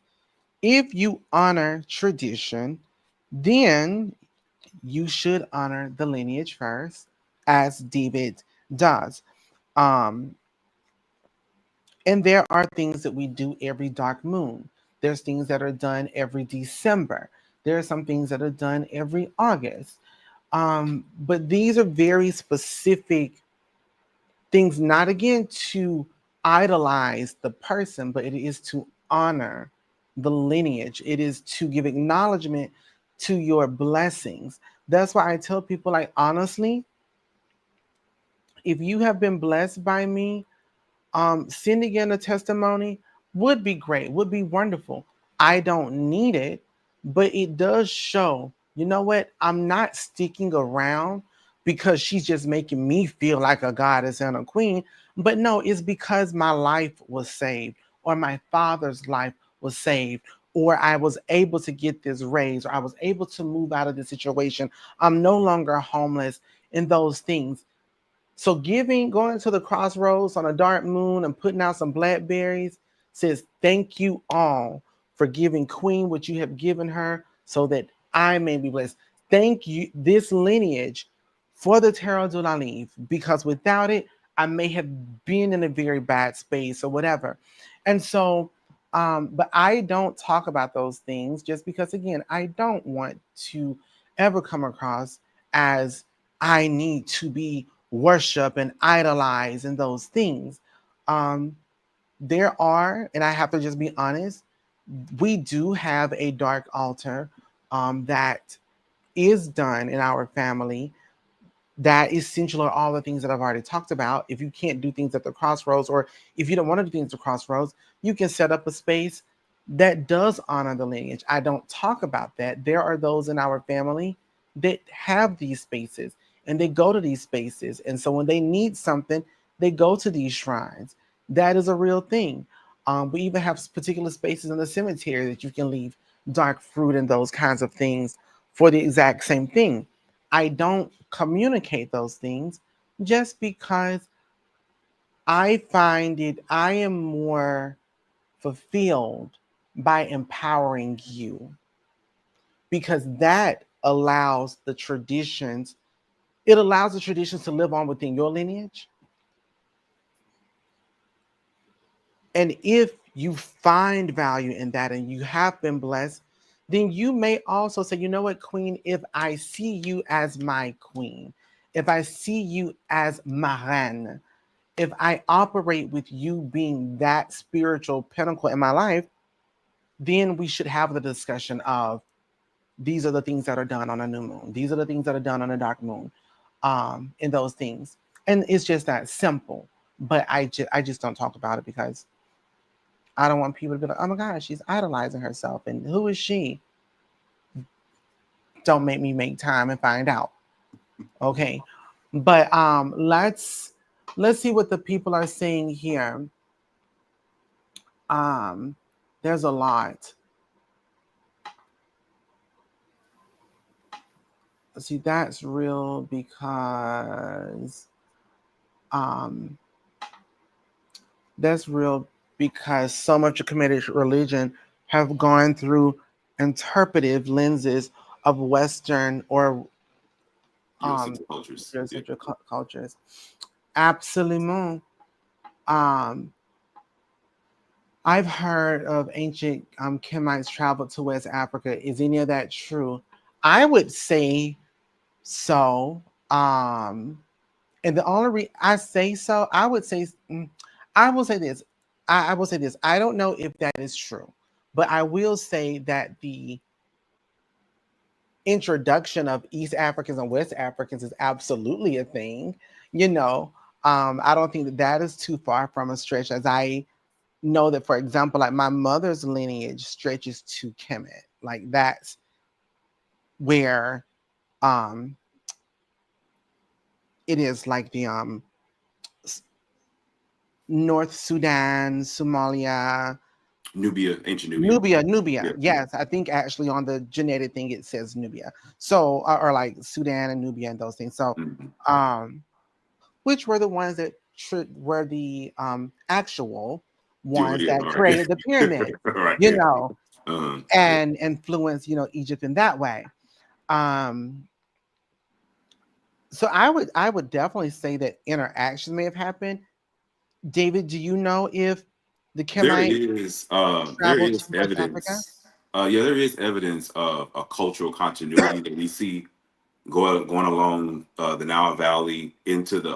if you honor tradition, then you should honor the lineage first, as David does. Um, and there are things that we do every dark moon. There's things that are done every December. There are some things that are done every August. But these are very specific things, not again to idolize the person, but it is to honor the lineage. It is to give acknowledgement to your blessings. That's why I tell people, like, honestly, if you have been blessed by me, sending in a testimony would be great, would be wonderful. I don't need it, but it does show, you know what? I'm not sticking around because she's just making me feel like a goddess and a queen. But no, it's because my life was saved, or my father's life was saved, or I was able to get this raise, or I was able to move out of the situation. I'm no longer homeless in those things. So giving, going to the crossroads on a dark moon and putting out some blackberries says, thank you all for giving Queen what you have given her so that I may be blessed. Thank you, this lineage, for the Tarot de la Livre, because without it, I may have been in a very bad space or whatever. And so But I don't talk about those things just because, again, I don't want to ever come across as I need to be worship and idolize and those things. Um, there are, and I have to just be honest, we do have a dark altar that is done in our family that essential are all the things that I've already talked about. If you can't do things at the crossroads, or if you don't want to do things at the crossroads, you can set up a space that does honor the lineage. I don't talk about that. There are those in our family that have these spaces and they go to these spaces. And so when they need something, they go to these shrines. That is a real thing. We even have particular spaces in the cemetery that you can leave dark fruit and those kinds of things for the exact same thing. I don't communicate those things just because I find I am more fulfilled by empowering you, because that allows the traditions to live on within your lineage. And if you find value in that and you have been blessed, then you may also say, you know what, Queen, if I see you as my queen, if I see you as ma reine, if I operate with you being that spiritual pinnacle in my life, then we should have the discussion of these are the things that are done on a new moon. These are the things that are done on a dark moon, and those things. And it's just that simple. But I just don't talk about it because I don't want people to be like, oh my gosh, she's idolizing herself. And who is she? Don't make me make time and find out. Okay. But let's see what the people are saying here. Um, there's a lot. See, that's real um because so much of committed religion have gone through interpretive lenses of Western or um Eurocentric cultures. Yeah. Eurocentric cultures. Absolument. Um, I've heard of ancient Kemites traveled to West Africa. Is any of that true? I would say so. And the only I say so, I would say, I will say this. I will say this. I don't know if that is true, but I will say that the introduction of East Africans and West Africans is absolutely a thing. You know, I don't think that that is too far from a stretch, as I know that, for example, like my mother's lineage stretches to Kemet. Like that's where um it is like the North Sudan, Somalia, Nubia, ancient Nubia. Nubia. Yeah. Yes, I think actually on the genetic thing it says Nubia. So, or like Sudan and Nubia and those things. So, Mm-hmm. um, which were the ones that were the actual Sure, ones yeah, that all right. created the pyramids, All right, you yeah. know, Yeah. and influenced, Egypt in that way. Um, so I would definitely say that interactions may have happened. David, do you know if the Kemites There traveled is to West Africa? evidence. Yeah, there is evidence of a cultural continuity that we see going along the Nile Valley into the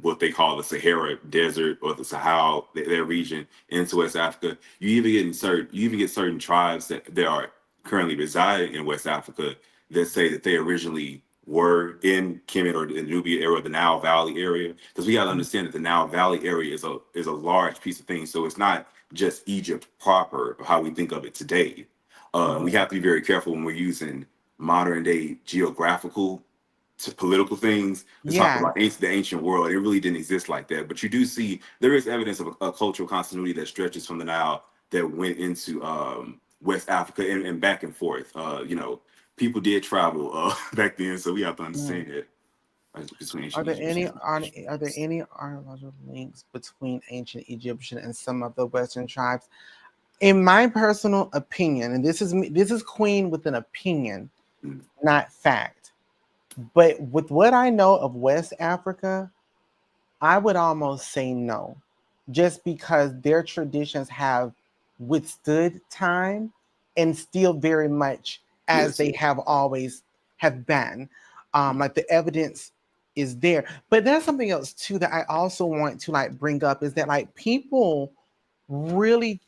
what they call the Sahara Desert or the Sahel, their region into West Africa. You even get certain tribes that are currently residing in West Africa that say that they originally were in Kemet or the Nubia area or the Nile Valley area. Because we got to understand that the Nile Valley area is a large piece of things. So it's not just Egypt proper, how we think of it today. We Mhm. have to be very careful when we're using modern day geographical to political things to talk Yeah. about the ancient world. It really didn't exist like that. But you do see there is evidence of a cultural continuity that stretches from the Nile that went into West Africa and back and forth. People did travel back then, so we have to Mhm. understand it between Are ancient there any Egyptians. are there any archaeological links between ancient Egyptian and some of the Western tribes? In my personal opinion, and this is Queen with an opinion, Mm. not fact. But with what I know of West Africa, I would almost say no, just because their traditions have withstood time and still very much as Yes. they have always have been. Like the evidence is there. But there's something else too that I also want to like bring up is that like people really,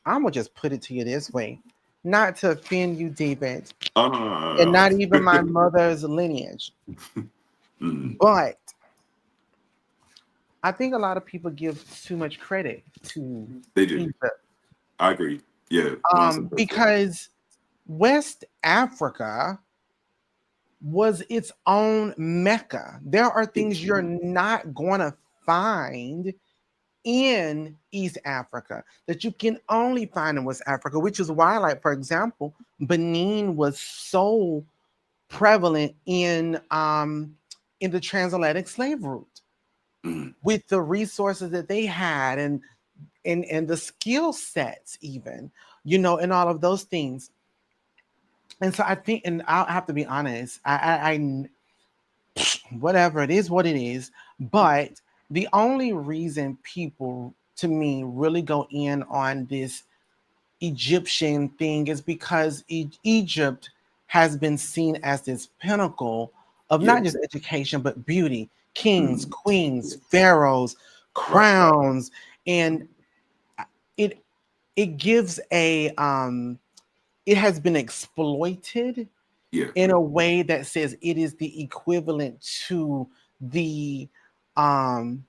I'm gonna just put it to you this way, not to offend you, David, and Uh, not even my mother's lineage, mm, but I think a lot of people give too much credit to they do. Egypt, I agree. Yeah. 100%. because West Africa was its own Mecca. There are things you're not going to find in East Africa that you can only find in West Africa, which is why, like, for example, Benin was so prevalent in the transatlantic slave route Mm, with the resources that they had and the skill sets even, and all of those things. And so I think, and I'll have to be honest, whatever it is, what it is. But the only reason people, to me, really go in on this Egyptian thing is because Egypt has been seen as this pinnacle of not yes. just education, but beauty, kings, Mm, queens, yes. pharaohs, Right. crowns. And it it gives it has been exploited Yeah. in a way that says it is the equivalent to the um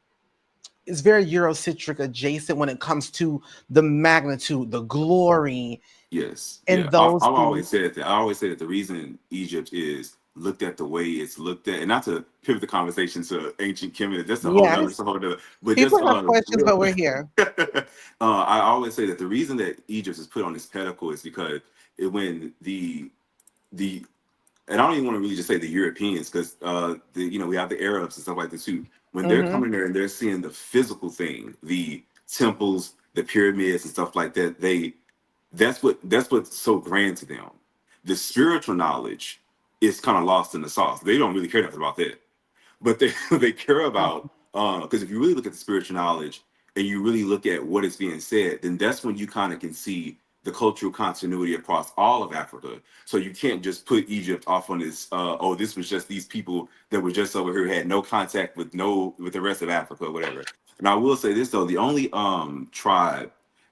it's very Eurocentric adjacent when it comes to the magnitude, the glory, Yes, and yeah. those I've things. always said that. I always say that the reason Egypt is looked at the way it's looked at, and not to pivot the conversation to ancient Kemet, that's a whole nother, Yes, that's a whole nother. But just people have questions, real, but we're here. I always say that the reason that Egypt is put on this pedestal is because when the and I don't even want to really just say the Europeans because we have the Arabs and stuff like this too. When they're Hmm. coming there and they're seeing the physical thing, the temples, the pyramids and stuff like that, that's what's so grand to them. The spiritual knowledge is kind of lost in the sauce. They don't really care nothing about that, but they they care about because if you really look at the spiritual knowledge and you really look at what is being said, then that's when you kind of can see the cultural continuity across all of Africa. So you can't just put Egypt off on this. Oh, this was just these people that were just over here had no contact with no with the rest of Africa or whatever. And I will say this though, the only tribe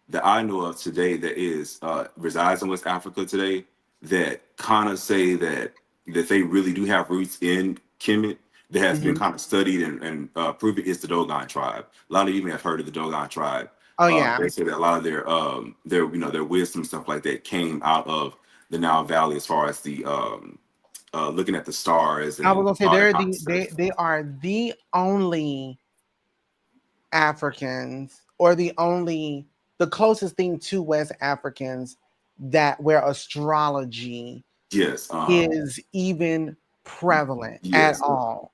that I know of today that is resides in West Africa today that kind of say that they really do have roots in Kemet that has been Hmm. kind of studied and proven is the Dogon tribe. A lot of you may have heard of the Dogon tribe. Oh yeah, They say that a lot of their wisdom and stuff like that came out of the Nile Valley as far as the looking at the stars I was and gonna say all that they're kind of the stuff. they are the only Africans, or the closest thing to West Africans that where astrology Yes, is even prevalent at yes. all.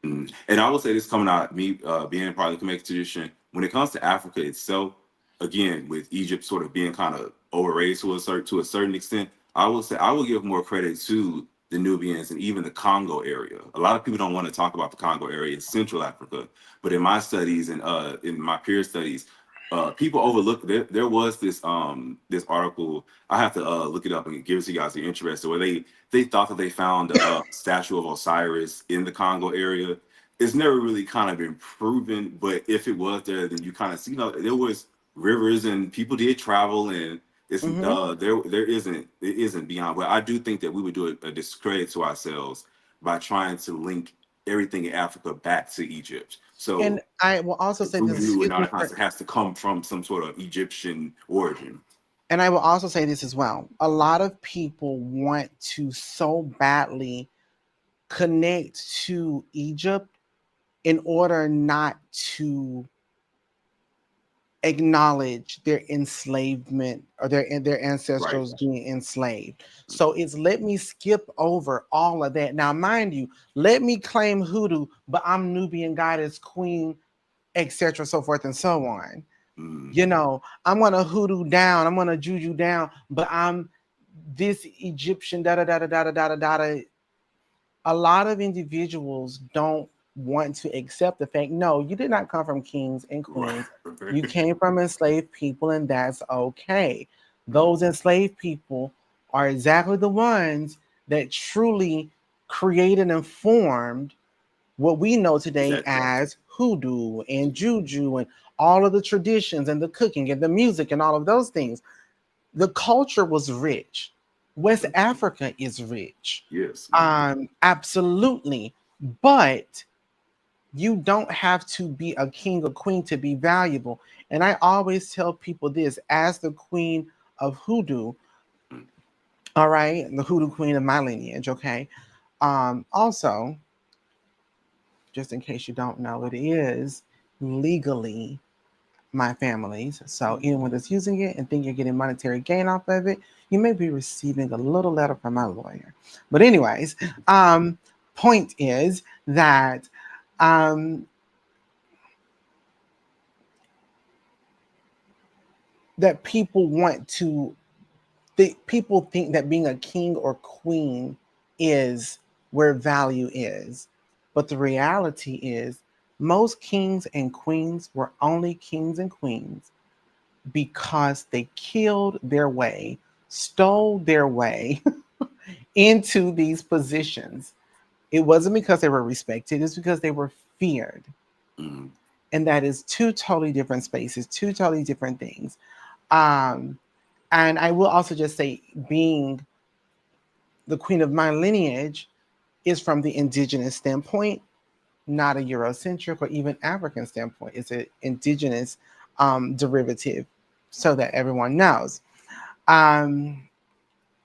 And I will say this coming out me being part of the Kemetic tradition, when it comes to Africa itself, again with Egypt sort of being kind of overrated to a certain extent, I will say I will give more credit to the Nubians and even the Congo area. A lot of people don't want to talk about the Congo area in Central Africa, but in my studies and in my peer studies, people overlook there was this article. I have to look it up and give it to you guys if you're interested, where they thought that they found a statue of Osiris in the Congo area. It's never really kind of been proven, but if it was there, then you kind of see, there was rivers and people did travel, and it's Hmm. it isn't beyond. But I do think that we would do a discredit to ourselves by trying to link everything in Africa back to Egypt. And So I will also the say this, voodoo and excuse all me that kind of for, stuff has to come from some sort of Egyptian origin. and I will also say this as well. A lot of people want to so badly connect to Egypt in order not to acknowledge their enslavement or their Right. ancestors being enslaved. So it's let me skip over all of that. Now, mind you, let me claim hoodoo, but I'm Nubian goddess, queen, etc., so forth and so on. Mm, I'm gonna hoodoo down, I'm gonna juju down, but I'm this Egyptian da da da da da da da da da. A lot of individuals don't want to accept the fact, no, you did not come from kings and right. queens. You came from enslaved people, and that's okay. Mhm. Those enslaved people are exactly the ones that truly created and formed what we know today Exactly. as hoodoo and juju and all of the traditions and the cooking and the music and all of those things. The culture was rich. West Africa is rich. Yes. Absolutely. But you don't have to be a king or queen to be valuable. And I always tell people this as the queen of hoodoo, Mhm. all right, the hoodoo queen of my lineage, okay? Also, just in case you don't know, it is legally my family's. So anyone that's using it and think you're getting monetary gain off of it, you may be receiving a little letter from my lawyer. But anyways, um, point is that um, that people want to people think that being a king or queen is where value is. But the reality is most kings and queens were only kings and queens because they killed their way, stole their way into these positions. It wasn't because they were respected, it's because they were feared. Mhm. And that is two totally different spaces, two totally different things. Um, and I will also just say, being the queen of my lineage is from the indigenous standpoint, not a Eurocentric or even African standpoint. It's an indigenous derivative, so that everyone knows. Um,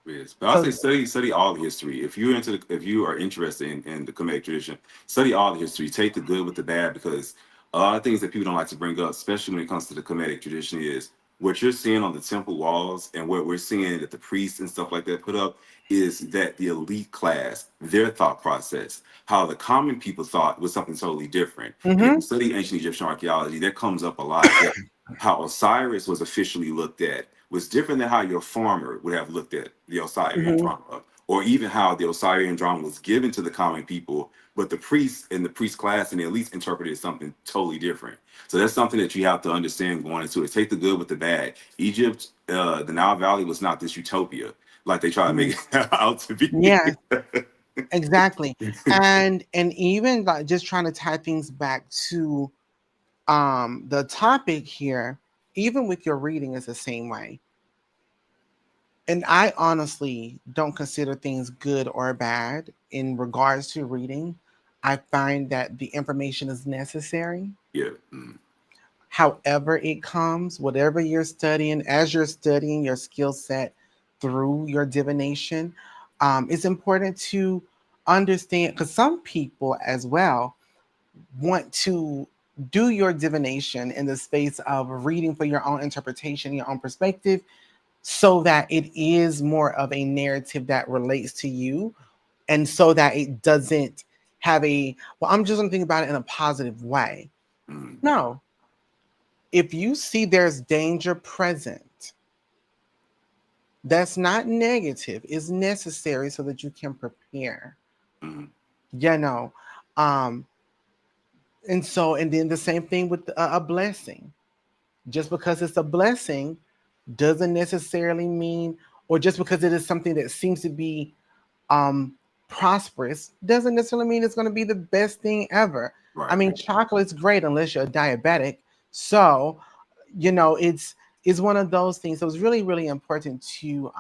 Yes, but I say so, study all the history. If you're if you are interested in the Kemetic tradition, study all the history. Take the good with the bad, because a lot of things that people don't like to bring up, especially when it comes to the Kemetic tradition, is what you're seeing on the temple walls and what we're seeing that the priests and stuff like that put up is that the elite class, their thought process, how the common people thought was something totally different. And if you mm-hmm, study ancient Egyptian archaeology, that comes up a lot. That how Osiris was officially looked at was different than how your farmer would have looked at the Osirian mm-hmm, drama, or even how the Osirian drama was given to the common people, but the priests and the priest class and the elites interpreted something totally different. So that's something that you have to understand going into it. Take the good with the bad. Egypt, the Nile Valley was not this utopia like they try to mm-hmm. make it out to be. Yeah, exactly. And even like just trying to tie things back to the topic here, even with your reading is the same way. And I honestly don't consider things good or bad in regards to reading. I find that the information is necessary. Yeah. Mm, However, it comes, whatever you're studying, as you're studying your skill set through your divination, it's important to understand because some people as well want to do your divination in the space of reading for your own interpretation, your own perspective, so that it is more of a narrative that relates to you and so that it doesn't have a, well, I'm just going to think about it in a positive way. mm, No, if you see there's danger present, that's not negative, it's necessary so that you can prepare, mm, you know. Um, and so, and then the same thing with a blessing. Just because it's a blessing doesn't necessarily mean, or just because it is something that seems to be um prosperous doesn't necessarily mean it's going to be the best thing ever. I right. mean, chocolate's great unless you're a diabetic. So, it's one of those things. So it's really, really important to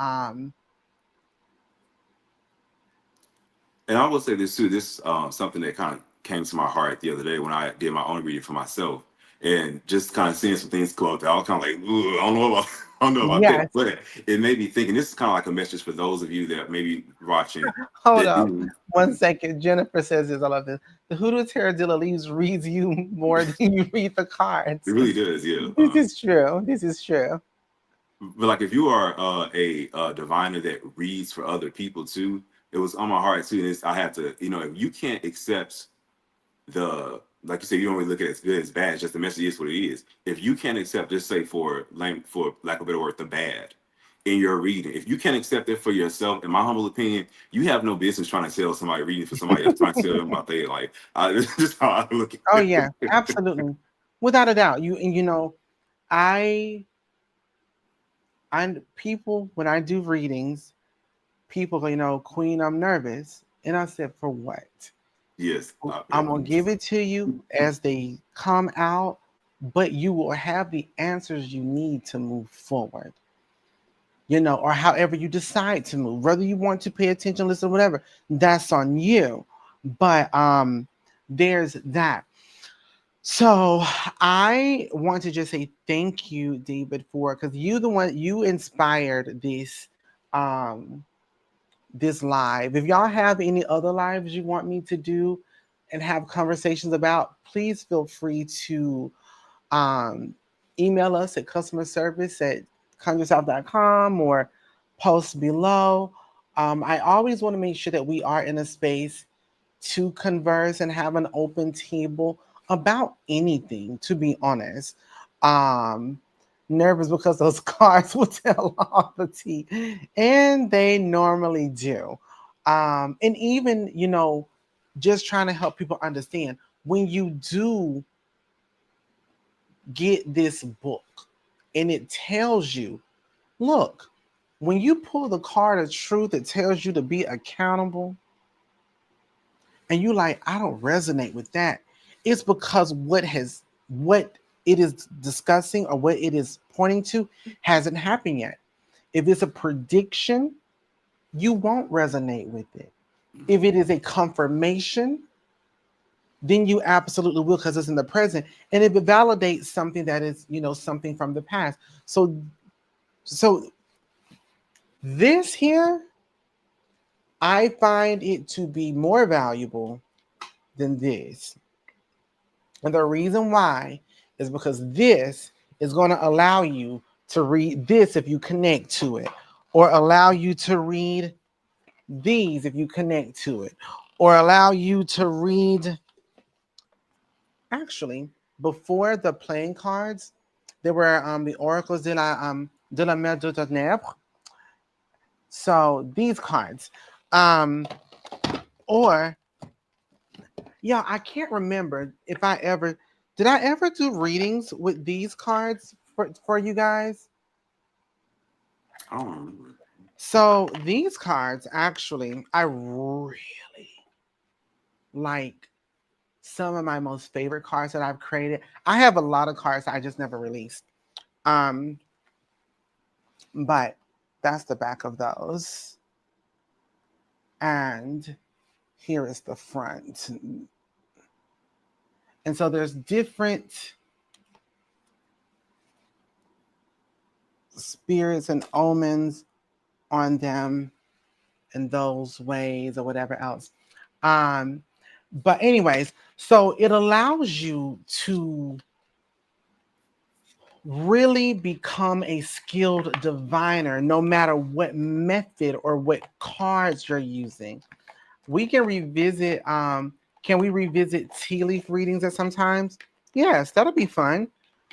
And I will say this too. This something that kind of came to my heart the other day when I did my own reading for myself, and just kind of seeing some things go up there. I was kind of like, "Ooh, I don't know about, I don't know about that," yes. but it made me think. And this is kind of like a message for those of you that maybe watching Hold that up do. 1 second. Jennifer says this. I love this. The Hoodoo Terradilla leaves reads you more than you read the It cards. really does, yeah. This is true. This is true. But like if you are a diviner that reads for other people too, it was on my heart too. And it's, I had to, if you can't accept the like you said, you don't really look at it as good as bad. It's just the message is what it is. If you can't accept, just say for lack of a better word, the bad in your reading, if you can't accept it for yourself, in my humble opinion, you have no business trying to tell somebody reading for somebody else, trying to tell them about their life. This is how I look Oh at yeah, it. absolutely, without a doubt. You and I people when I do readings, people go, Queen, I'm nervous. And I said, for what? Yes, I'm gonna give yes. it to you as they come out, but you will have the answers you need to move forward, or however you decide to move, whether you want to pay attention, listen, whatever, that's on you. But there's that. So I want to just say thank you, David, for because you inspired um this live. If y'all have any other lives you want me to do and have conversations about, please feel free to um, email us at customer service at conjuresouth.com or post below. I always want to make sure that we are in a space to converse and have an open table about anything, to be honest. Um, Nervous because those cards will tell all the tea, and they normally do. And even, just trying to help people understand when you do get this book and it tells you, look, when you pull the card of truth, it tells you to be accountable, and you like, I don't resonate with that. It's because what it is discussing or what it is pointing to hasn't happened yet. If it's a prediction, you won't resonate with it. If it is a confirmation, then you absolutely will because it's in the present. And if it validates something that is, something from the past. So this here, I find it to be more valuable than this. And the reason why is because this is going to allow you to read this if you connect to it, or allow you to read these if you connect to it, or allow you to read. Actually, before the playing cards, there were the oracles de la Mer de Ténèbres. So these cards, um, or yeah, I can't remember if I ever did. I ever do readings with these cards for you guys? I don't remember. So these cards, actually, I really like some of my most favorite cards that I've created. I have a lot of cards I just never released. Um, but that's the back of those. And here is the front. And so there's different spirits and omens on them in those ways or whatever else. Um, but anyways, so it allows you to really become a skilled diviner no matter what method or what cards you're using. We can revisit can we revisit tea leaf readings at sometimes? Yes, that'll be fun.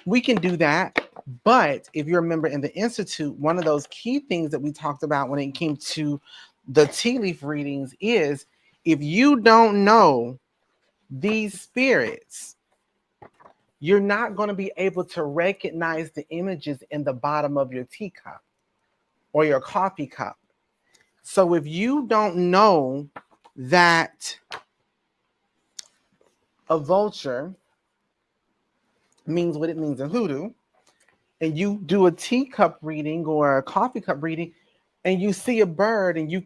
We can do that. But if you remember in the Institute, one of those key things that we talked about when it came to the tea leaf readings is if you don't know these spirits, you're not going to be able to recognize the images in the bottom of your teacup or your coffee cup. So if you don't know that a vulture means what it means in hoodoo, and you do a teacup reading or a coffee cup reading, and you see a bird and if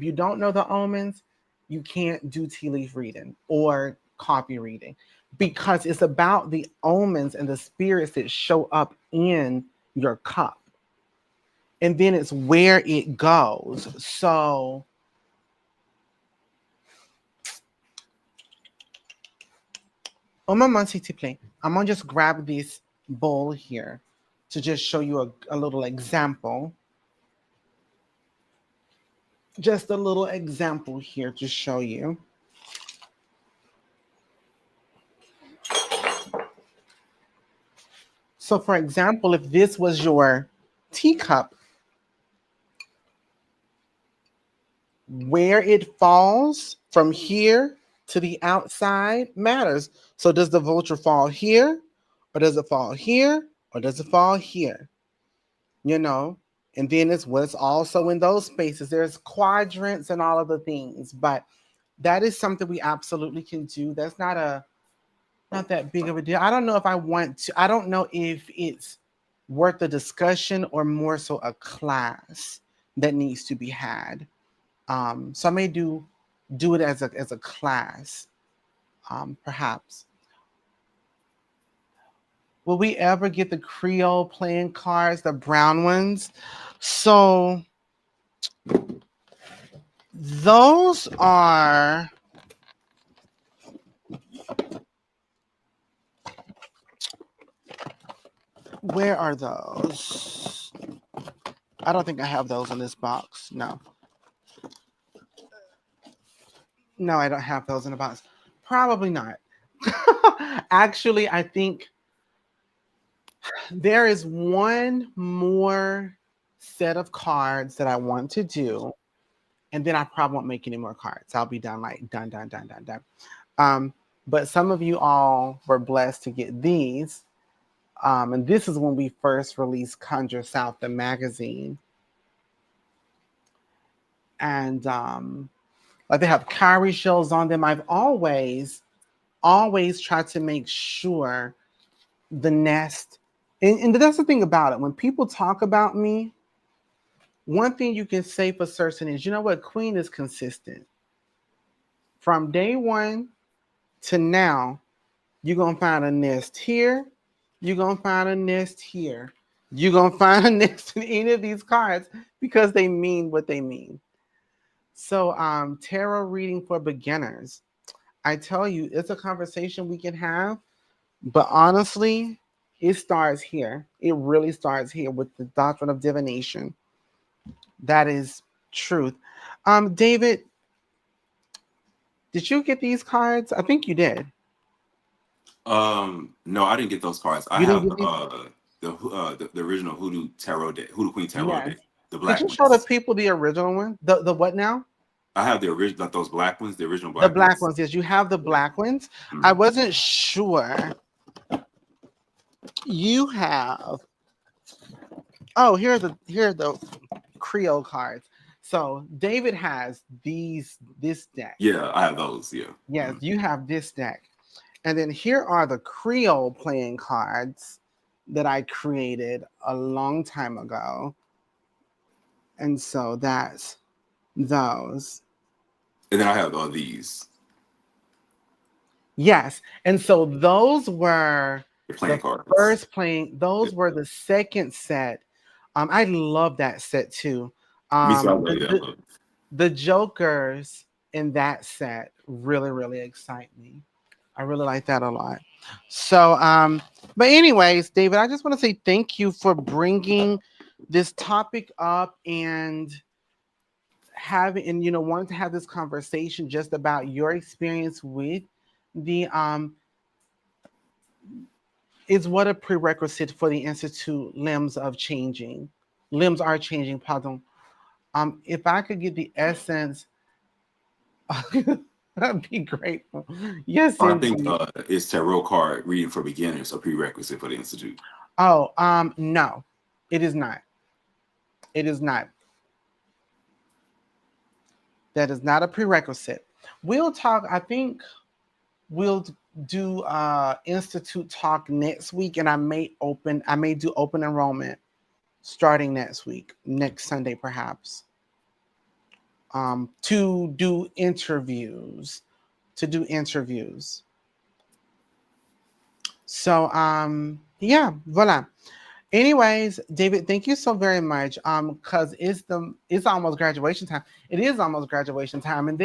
you don't know the omens, you can't do tea leaf reading or coffee reading because it's about the omens and the spirits that show up in your cup. And then it's where it goes. So I'm gonna just grab this bowl here to just show you a little example. Just a little example here to show you. So, for example, if this was your teacup, where it falls from here to the outside matters. So, does the vulture fall here Or does it fall here? Or does it fall here? You know? And then it's what's also in those spaces. There's quadrants and all of the things. But that is something we absolutely can do. That's not that big of a deal. I don't know if I want to, I don't know if it's worth the discussion or more so a class that needs to be had. So I may do it as a class, perhaps. Will we ever get the Creole playing cards, the brown ones? So those are, where are those? I don't think I have those in this box. No. No, I don't have those in the box. Probably not. Actually, I think there is one more set of cards that I want to do, and then I probably won't make any more cards. I'll be done, like done, done, done, done, done. But some of you all were blessed to get these. And this is when we first released Conjure South, the magazine. And like they have cowrie shells on them. I've always tried to make sure the nest, and that's the thing about it. When people talk about me, one thing you can say for certain is, you know what, Queen is consistent. From day one to now, you're gonna find a nest here, you're gonna find a nest here, you're gonna find a nest in any of these cards because they mean what they mean. So tarot reading for beginners. I tell you, it's a conversation we can have, but honestly, it starts here. It really starts here with the doctrine of divination. That is truth. David, did you get these cards? I think you did. No, I didn't get those cards. I You didn't have get these? the original Hoodoo Tarot deck, Hoodoo Queen Tarot Yes. deck, the Could black you show the ones. people the original one? The what now? I have the original, like those black ones, the original The black black ones. ones. Yes, you have the Yeah. black ones. I Mhm. wasn't sure. You have. Oh, here are the Creole cards. So David has this deck. Yeah, I have those. Yeah. Yes, Mhm. you have this deck. And then here are the Creole playing cards that I created a long time ago. And so that's those. And then I have these. Yes. And so those were The the playing cards. first playing, Yeah. those were the second set. I love that set too. Me too. I Um, love the, that. the, the Jokers in that set really, really excite me. I really like that a lot. So, but anyways, David, I just want to say thank you for bringing this topic up and having, and wanting to have this conversation just about your experience with the is what a prerequisite for the institute limbs are changing, pardon. If I could get the essence, I'd be grateful. Yes, I think indeed. it's tarot card reading for beginners a prerequisite for the institute. Oh, no, it is not. It is not. That is not a prerequisite. We'll talk. I think we'll do institute talk next week, and I may do open enrollment starting next week, next Sunday perhaps. To do interviews, to do interviews. So yeah, voila. Anyways, David, thank you so very much. Cause it's almost graduation time. It is almost graduation time, and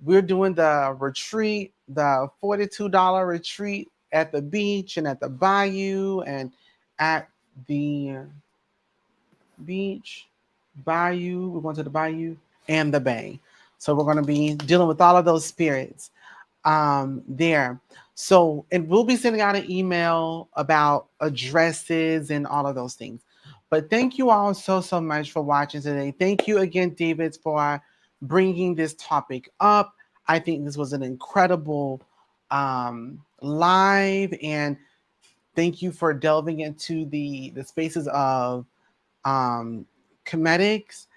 we're doing the retreat, the $42 retreat at the beach and at the bayou and at the beach, bayou. We're going to the bayou and the bay. So we're going to be dealing with all of those spirits there. So, and we'll be sending out an email about addresses and all of those things. But thank you all so much for watching today. Thank you again, David, for bringing this topic up. I think this was an incredible live, and Thank you for delving into the spaces of um, comedics.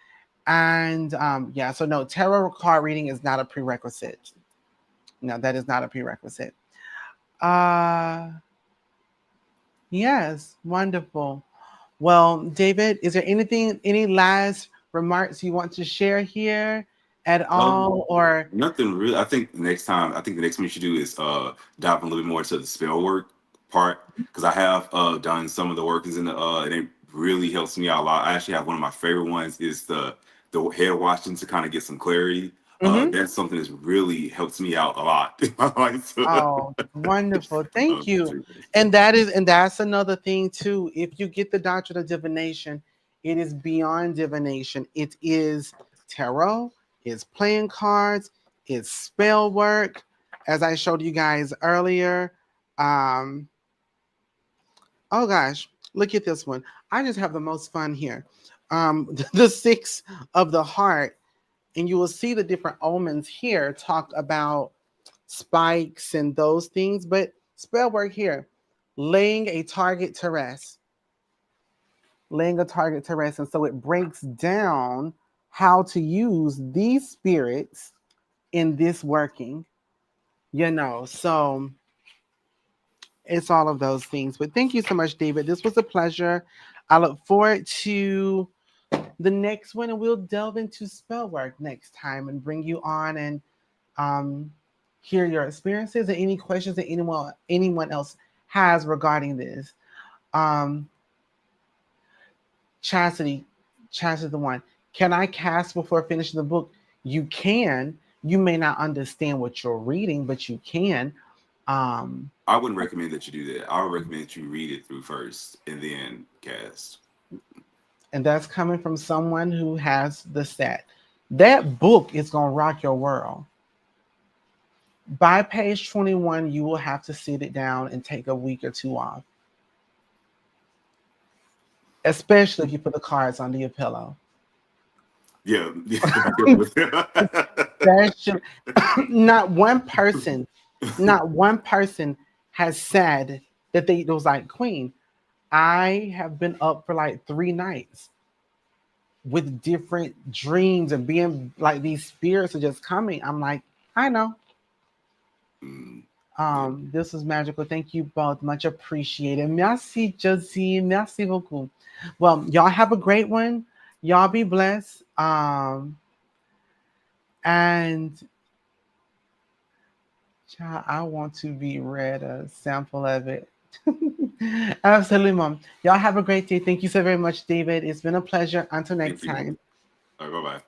And yeah, so no, tarot card reading is not a prerequisite. No, that is not a prerequisite. Uh, yes, wonderful. Well, David, is there any last remarks you want to share here at Um, all? Or Nothing really. I think the next one you should do is dive a little bit more into the spell work part, because I have done some of the workings in the and it really helps me out a lot. I actually have one of my favorite ones is the head washing to kind of get some clarity. mhm. That's something that's really helps me out a lot in my life. Oh, wonderful. Thank you. So, And that's another thing too. If you get the doctrine of divination, it is beyond divination. It is tarot, it's playing cards, it's spell work. As I showed you guys earlier. Um, oh gosh, look at this one. I just have the most fun here. The six of the heart, and you will see the different omens here talk about spikes and those things, but spell work here, laying a target to rest, laying a target to rest. And so it breaks down how to use these spirits in this working, so it's all of those things. But thank you so much, David. This was a pleasure. I look forward to the next one, and we'll delve into spell work next time and bring you on and um, hear your experiences and any questions that anyone else has regarding this. Um, Chastity, Chastity, the one. Can I cast before finishing the book? You can. You may not understand what you're reading, but you can. Um, I wouldn't recommend that you do that. I would recommend that you read it through first and then cast. and that's coming from someone who has the set. That book is gonna rock your world. By page 21, you will have to sit it down and take a week or two off, especially if you put the cards under your pillow. Yeah, you have to be careful with that. That should not one person, not one person has said that they it was like Queen. I have been up for like 3 nights with different dreams and being like these spirits are just coming. I'm like, I know. Mm, yeah. This was magical. Thank you both. Much appreciated. Merci, Josie. Merci beaucoup. Well, y'all have a great one. Y'all be blessed. And child, I want to be read a sample of it. Absolutely, Mom. Y'all have a great day. Thank you so very much, David. It's been a pleasure. Until Thank next you. time. All right, bye bye.